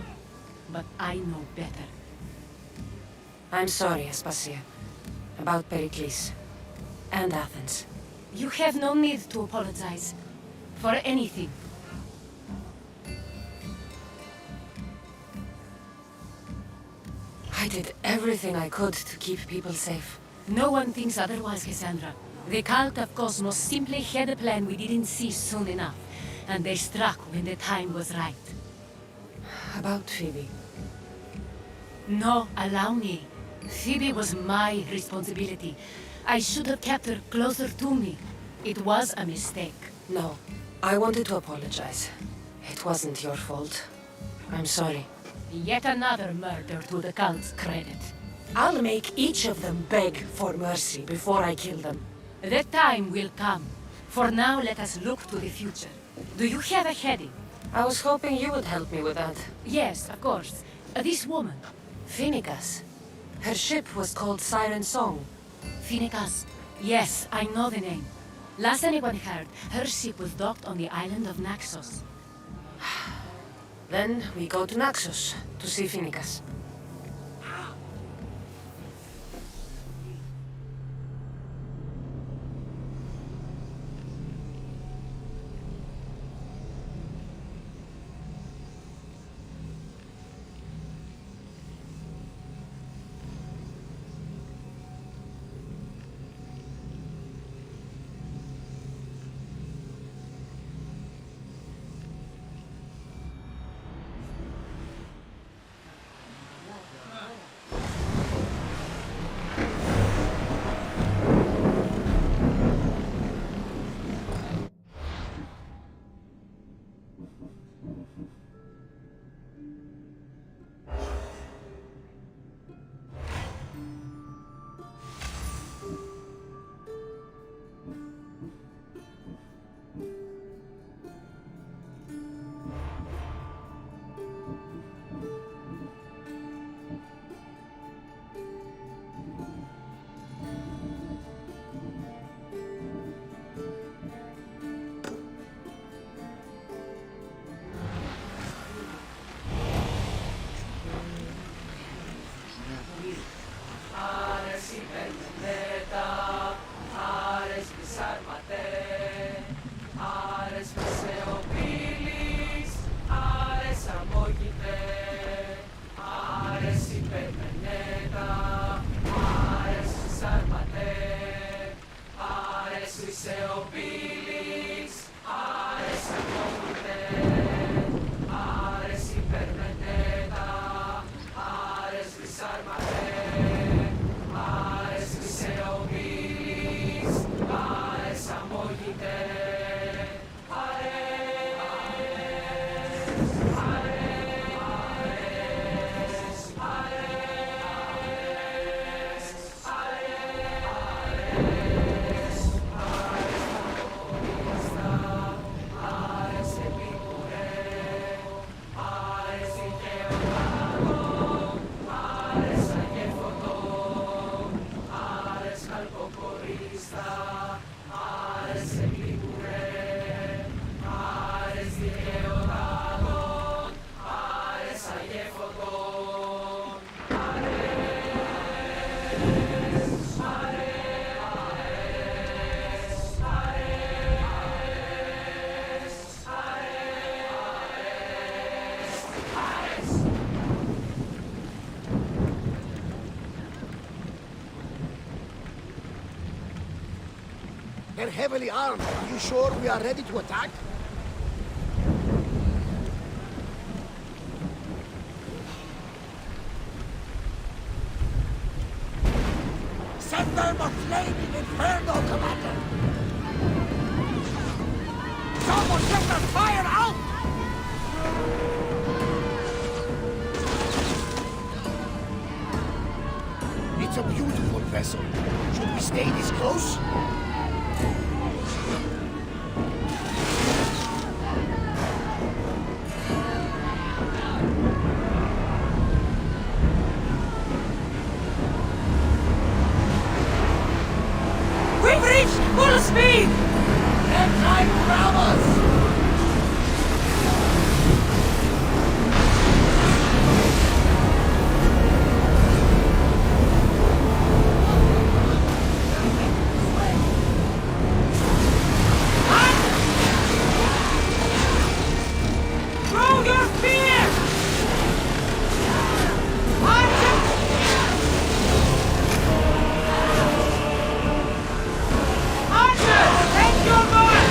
But I know better. I'm sorry, Aspasia. About Pericles. And Athens. You have no need to apologize. For anything. I did everything I could to keep people safe. No one thinks otherwise, Kassandra. The cult of Cosmos simply had a plan we didn't see soon enough. And they struck when the time was right. About Phoebe. No, allow me. Phoebe was my responsibility. I should have kept her closer to me. It was a mistake. No. I wanted to apologize. It wasn't your fault. I'm sorry. Yet another murder to the cult's credit. I'll make each of them beg for mercy before I kill them. That time will come. For now, let us look to the future. Do you have a heading? I was hoping you would help me with that. Yes, of course. This woman. Phoenicas. Her ship was called Siren Song. Phoenicas. Yes, I know the name. Last anyone heard, her ship was docked on the island of Naxos. Then we go to Naxos to see Phoenicas. They're heavily armed. Are you sure we are ready to attack? Send them a flaming inferno, Commander! Someone get the fire out! It's a beautiful vessel. Should we stay this close? We've reached full speed! They're trying to grab us! Throw your spear! Archer, take your mark!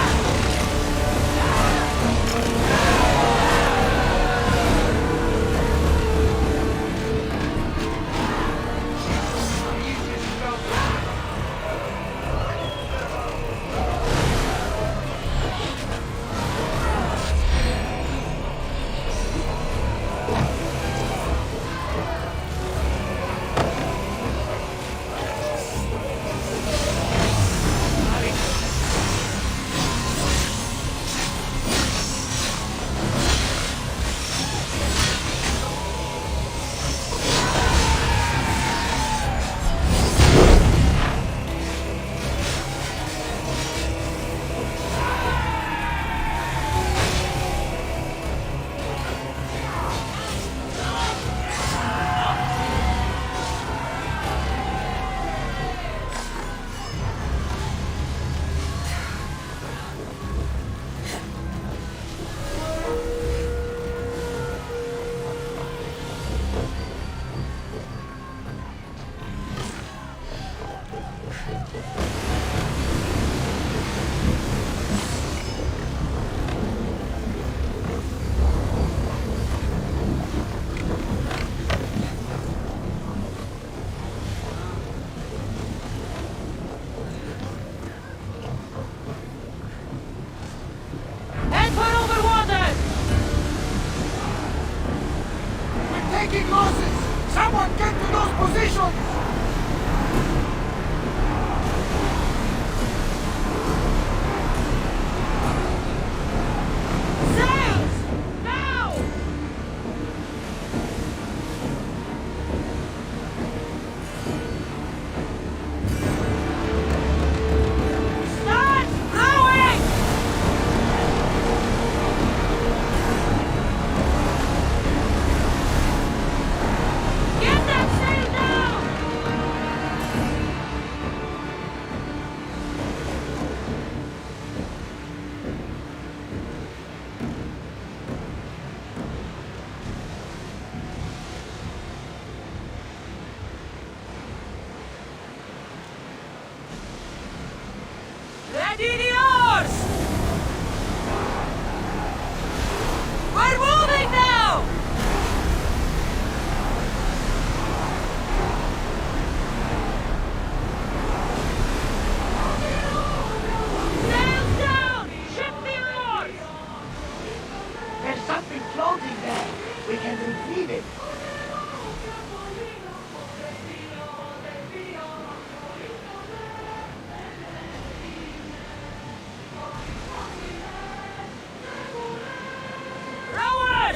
Head for over water! We're taking losses! Someone get to those positions! Sails! Now! Start rowing! Get that sail down! Ready the oars! We're moving now! Sails down! Ship the oars! There's something floating there. We can retrieve it. Rowers!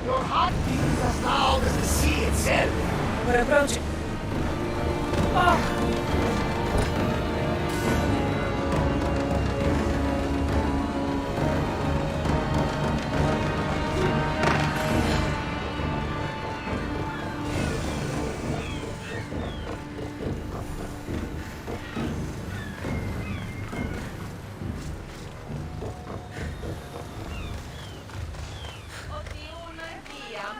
Your heart beats as loud as the sea itself. We're approaching. Oh!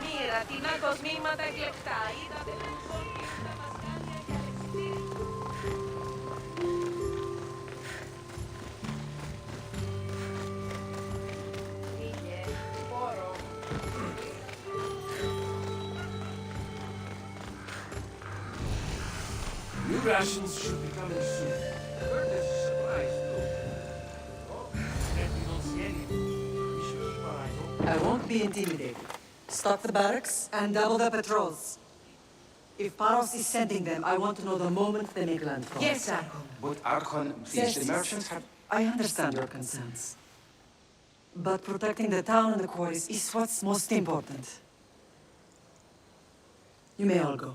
Μοίρα, τεινά κοσμήματα εκλεκτά. Είδατε λοιπόν και τα μασκάλια και αλεξιτήρια. Ήλιε, πόρο. New rations should be coming soon. I heard there's a surprise too. Oh, and we don't see any. We should keep our eyes open. I won't be intimidated. Stock the barracks and double the patrols. If Paros is sending them, I want to know the moment they make landfall. Yes, Archon. But Archon, please, the merchants have... I understand your concerns. But protecting the town and the quarries is what's most important. You may all go.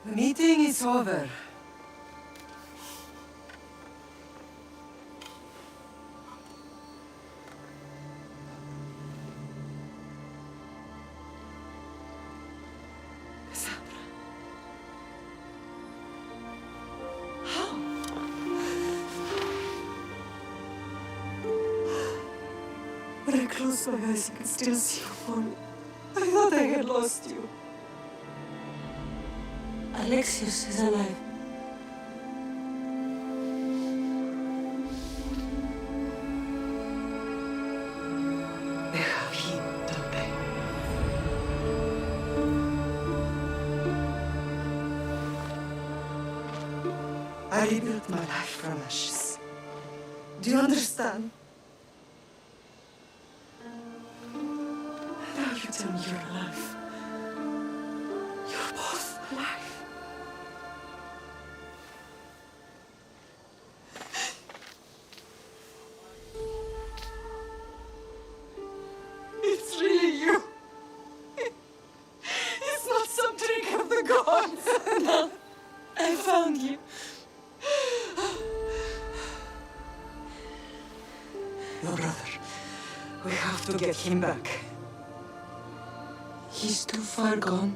The meeting is over. Kassandra. How? When I close my eyes, I can still see you falling. I thought I had lost you. Alexios is alive. They have him, don't they? I rebuilt my life from ashes. Do you understand? Now you tell me you're alive. You're both alive. It's really you. It's not some trick of the gods. No, I found you. Your brother. We have to get him back. He's too far gone.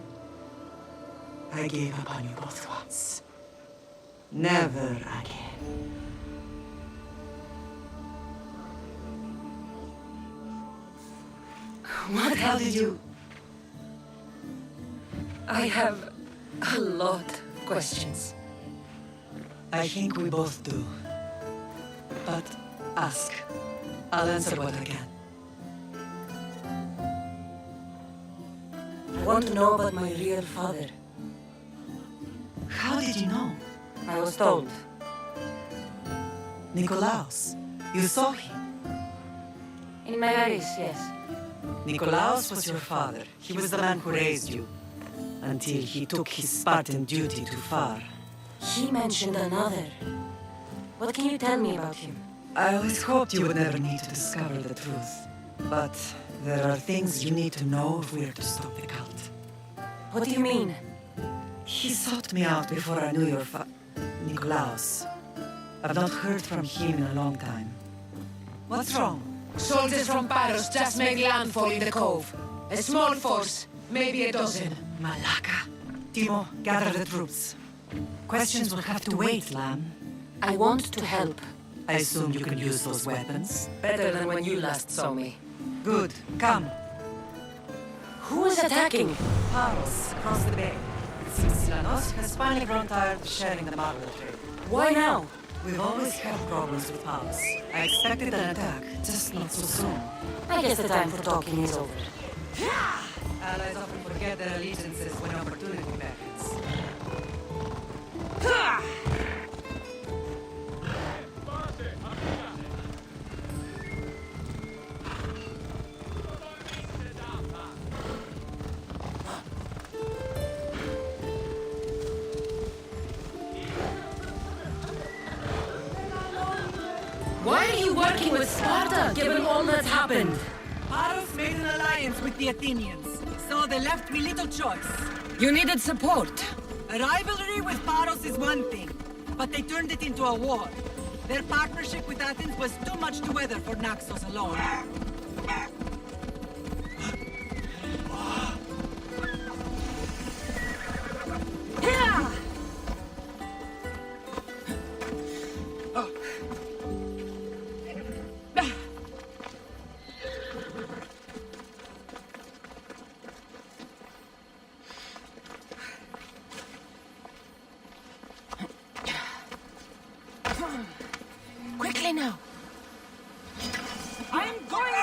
I gave up on you both once. Never again. What How did you... I have a lot of questions. I think we both do. But ask. I'll answer what I can. I want to know about my real father. How did you know? I was told. Nikolaos. You saw him. In my eyes, yes. Nikolaos was your father. He was the man who raised you. Until he took his Spartan duty too far. He mentioned another. What can you tell me about him? I always hoped you would never need to discover the truth. But there are things you need to know if we're to stop the cult. What do you mean? He sought me out before I knew your Nikolaos. I've not heard from him in a long time. What's wrong? Soldiers from Paros just made landfall in the cove. A small force, maybe a dozen. Malaka. Timo, gather the troops. Questions will have to wait, Lamb. I want to help. I assume you can use those weapons. Better than when you last saw me. Good. Come. Who is attacking? Paros, across the bay. It seems Silanos has finally grown tired of sharing the marble trade. Why now? We've always had problems with Paros. I expected an attack, just not so soon. I guess the time for talking is over. Allies often forget their allegiances when opportunity beckons. Why are you working with Sparta, given all that's happened? Paros made an alliance with the Athenians, so they left me little choice. You needed support. A rivalry with Paros is one thing, but they turned it into a war. Their partnership with Athens was too much to weather for Naxos alone. Quickly now. I'm going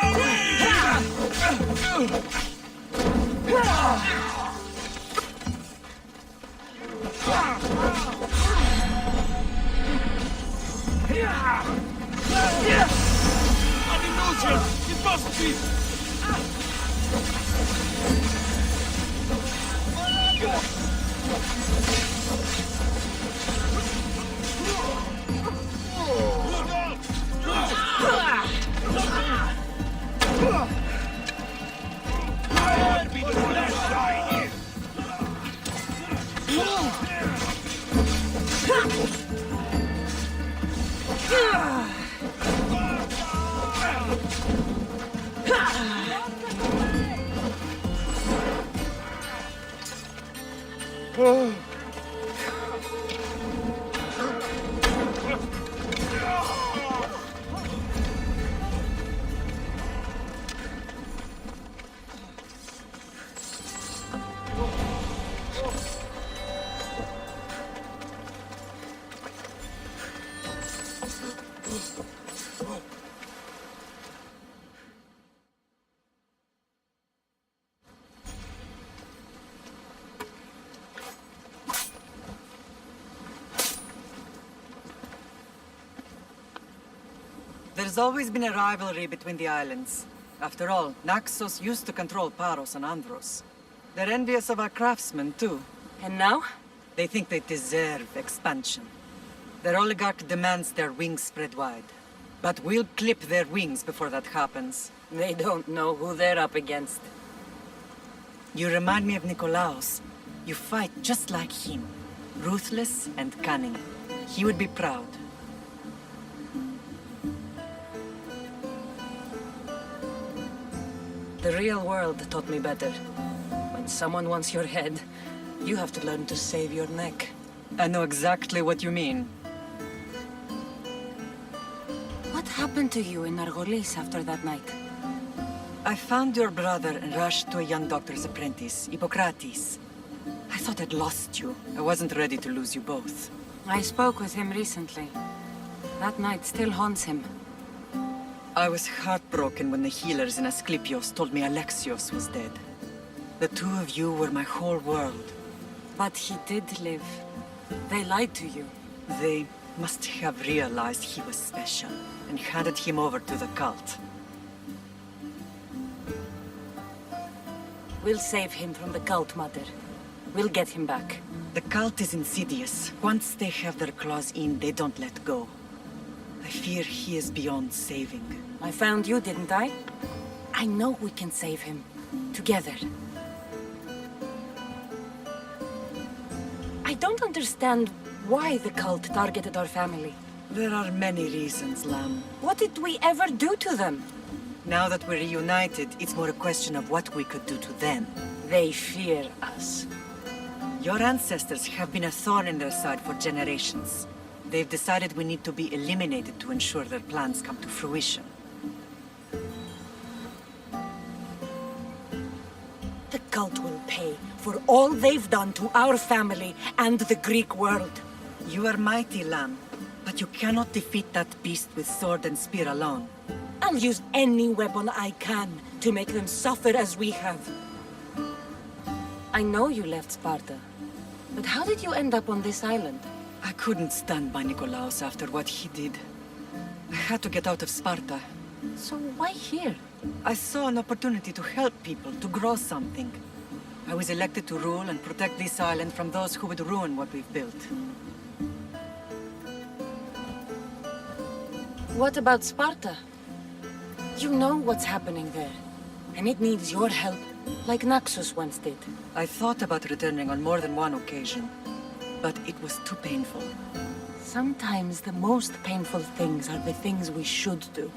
An illusion! It must be! There's always been a rivalry between the islands. After all, Naxos used to control Paros and Andros. They're envious of our craftsmen, too. And now? They think they deserve expansion. Their oligarch demands their wings spread wide. But we'll clip their wings before that happens. They don't know who they're up against. You remind me of Nikolaos. You fight just like him. Ruthless and cunning. He would be proud. The real world taught me better. When someone wants your head, you have to learn to save your neck. I know exactly what you mean. What happened to you in Argolis after that night? I found your brother and rushed to a young doctor's apprentice, Hippocrates. I thought I'd lost you. I wasn't ready to lose you both. I spoke with him recently. That night still haunts him. I was heartbroken when the healers in Asclepios told me Alexios was dead. The two of you were my whole world. But he did live. They lied to you. They must have realized he was special and handed him over to the cult. We'll save him from the cult, Mother. We'll get him back. The cult is insidious. Once they have their claws in, they don't let go. I fear he is beyond saving. I found you, didn't I? I know we can save him. Together. I don't understand why the cult targeted our family. There are many reasons, Lamb. What did we ever do to them? Now that we're reunited, it's more a question of what we could do to them. They fear us. Your ancestors have been a thorn in their side for generations. They've decided we need to be eliminated to ensure their plans come to fruition. The cult will pay for all they've done to our family and the Greek world. You are mighty, Lamb. But you cannot defeat that beast with sword and spear alone. I'll use any weapon I can to make them suffer as we have. I know you left Sparta, but how did you end up on this island? I couldn't stand by Nikolaos after what he did. I had to get out of Sparta. So why here? I saw an opportunity to help people, to grow something. I was elected to rule and protect this island from those who would ruin what we've built. What about Sparta? You know what's happening there, and it needs your help, like Naxos once did. I thought about returning on more than one occasion, but it was too painful. Sometimes the most painful things are the things we should do.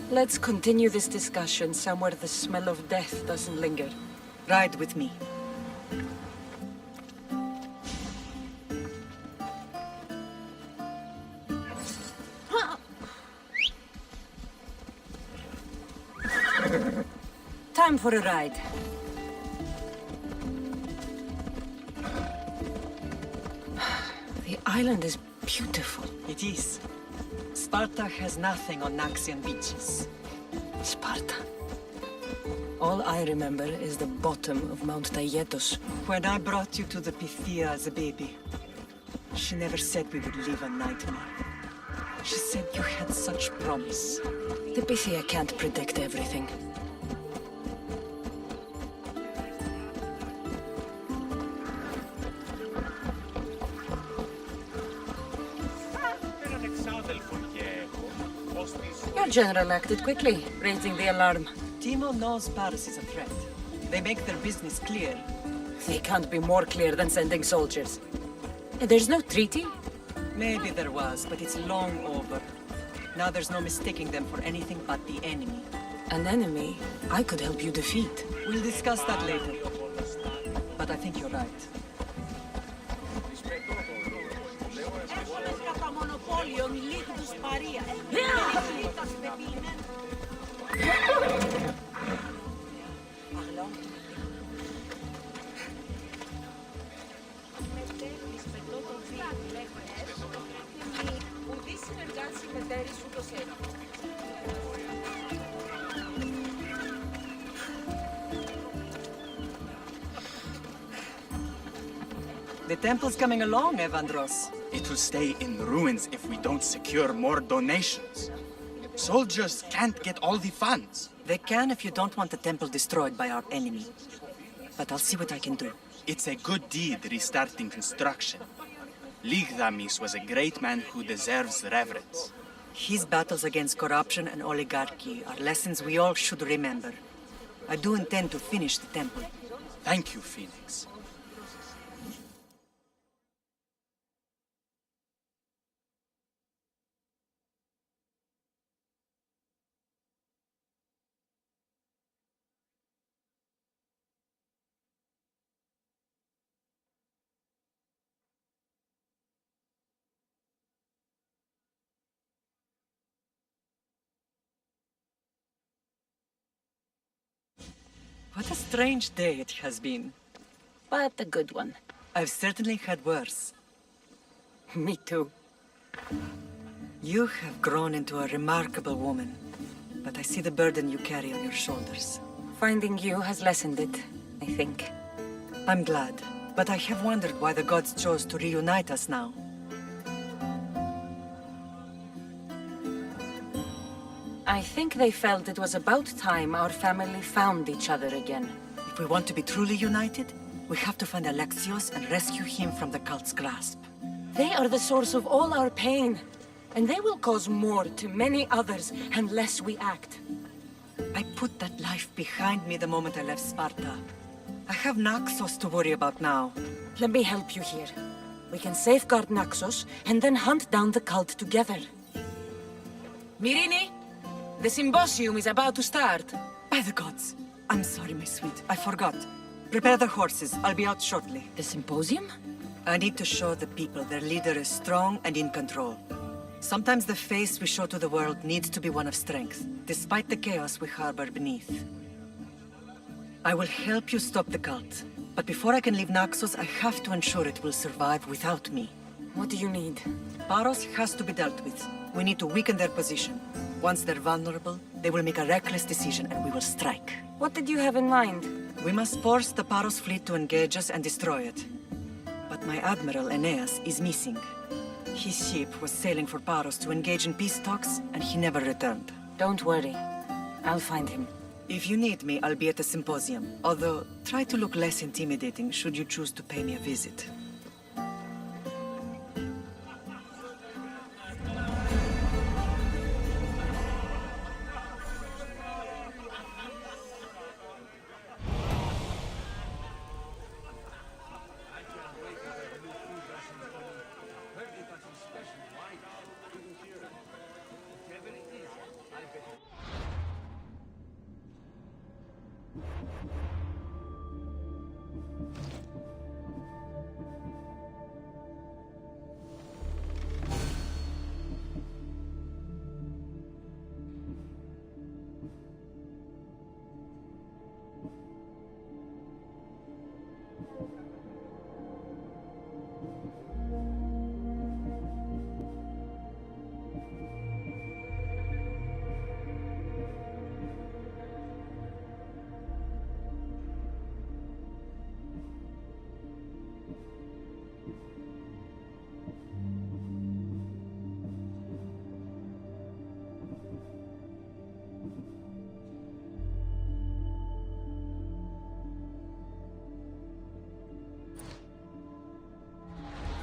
Let's continue this discussion somewhere the smell of death doesn't linger. Ride with me. Time for a ride. The island is beautiful. It is. Sparta has nothing on Naxian beaches. Sparta. All I remember is the bottom of Mount Taygetos. When I brought you to the Pythia as a baby, she never said we would live a nightmare. She said you had such promise. The Pythia can't predict everything. Your general acted quickly, raising the alarm. Timo knows Paris is a threat. They make their business clear. They can't be more clear than sending soldiers. There's no treaty? Maybe there was, but it's long over. Now there's no mistaking them for anything but the enemy. An enemy I could help you defeat. We'll discuss that later. But I think you're right. The temple's coming along, Evandros. It will stay in ruins if we don't secure more donations. Soldiers can't get all the funds. They can if you don't want the temple destroyed by our enemy. But I'll see what I can do. It's a good deed restarting construction. Ligdamis was a great man who deserves reverence. His battles against corruption and oligarchy are lessons we all should remember. I do intend to finish the temple. Thank you, Phoenix. What a strange day it has been. But a good one. I've certainly had worse. Me too. You have grown into a remarkable woman, but I see the burden you carry on your shoulders. Finding you has lessened it, I think. I'm glad, but I have wondered why the gods chose to reunite us now. I think they felt it was about time our family found each other again. If we want to be truly united, we have to find Alexios and rescue him from the cult's grasp. They are the source of all our pain, and they will cause more to many others unless we act. I put that life behind me the moment I left Sparta. I have Naxos to worry about now. Let me help you here. We can safeguard Naxos and then hunt down the cult together. Myrine, the symposium is about to start. By the gods. I'm sorry, my sweet. I forgot. Prepare the horses. I'll be out shortly. The symposium? I need to show the people their leader is strong and in control. Sometimes the face we show to the world needs to be one of strength, despite the chaos we harbor beneath. I will help you stop the cult, But before I can leave Naxos, I have to ensure it will survive without me. What do you need? Paros has to be dealt with. We need to weaken their position. Once they're vulnerable, they will make a reckless decision and we will strike. What did you have in mind? We must force the Paros fleet to engage us and destroy it. But my admiral, Aeneas, is missing. His ship was sailing for Paros to engage in peace talks, and he never returned. Don't worry. I'll find him. If you need me, I'll be at the symposium. Although, try to look less intimidating should you choose to pay me a visit.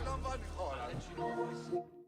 Non va ancora, ci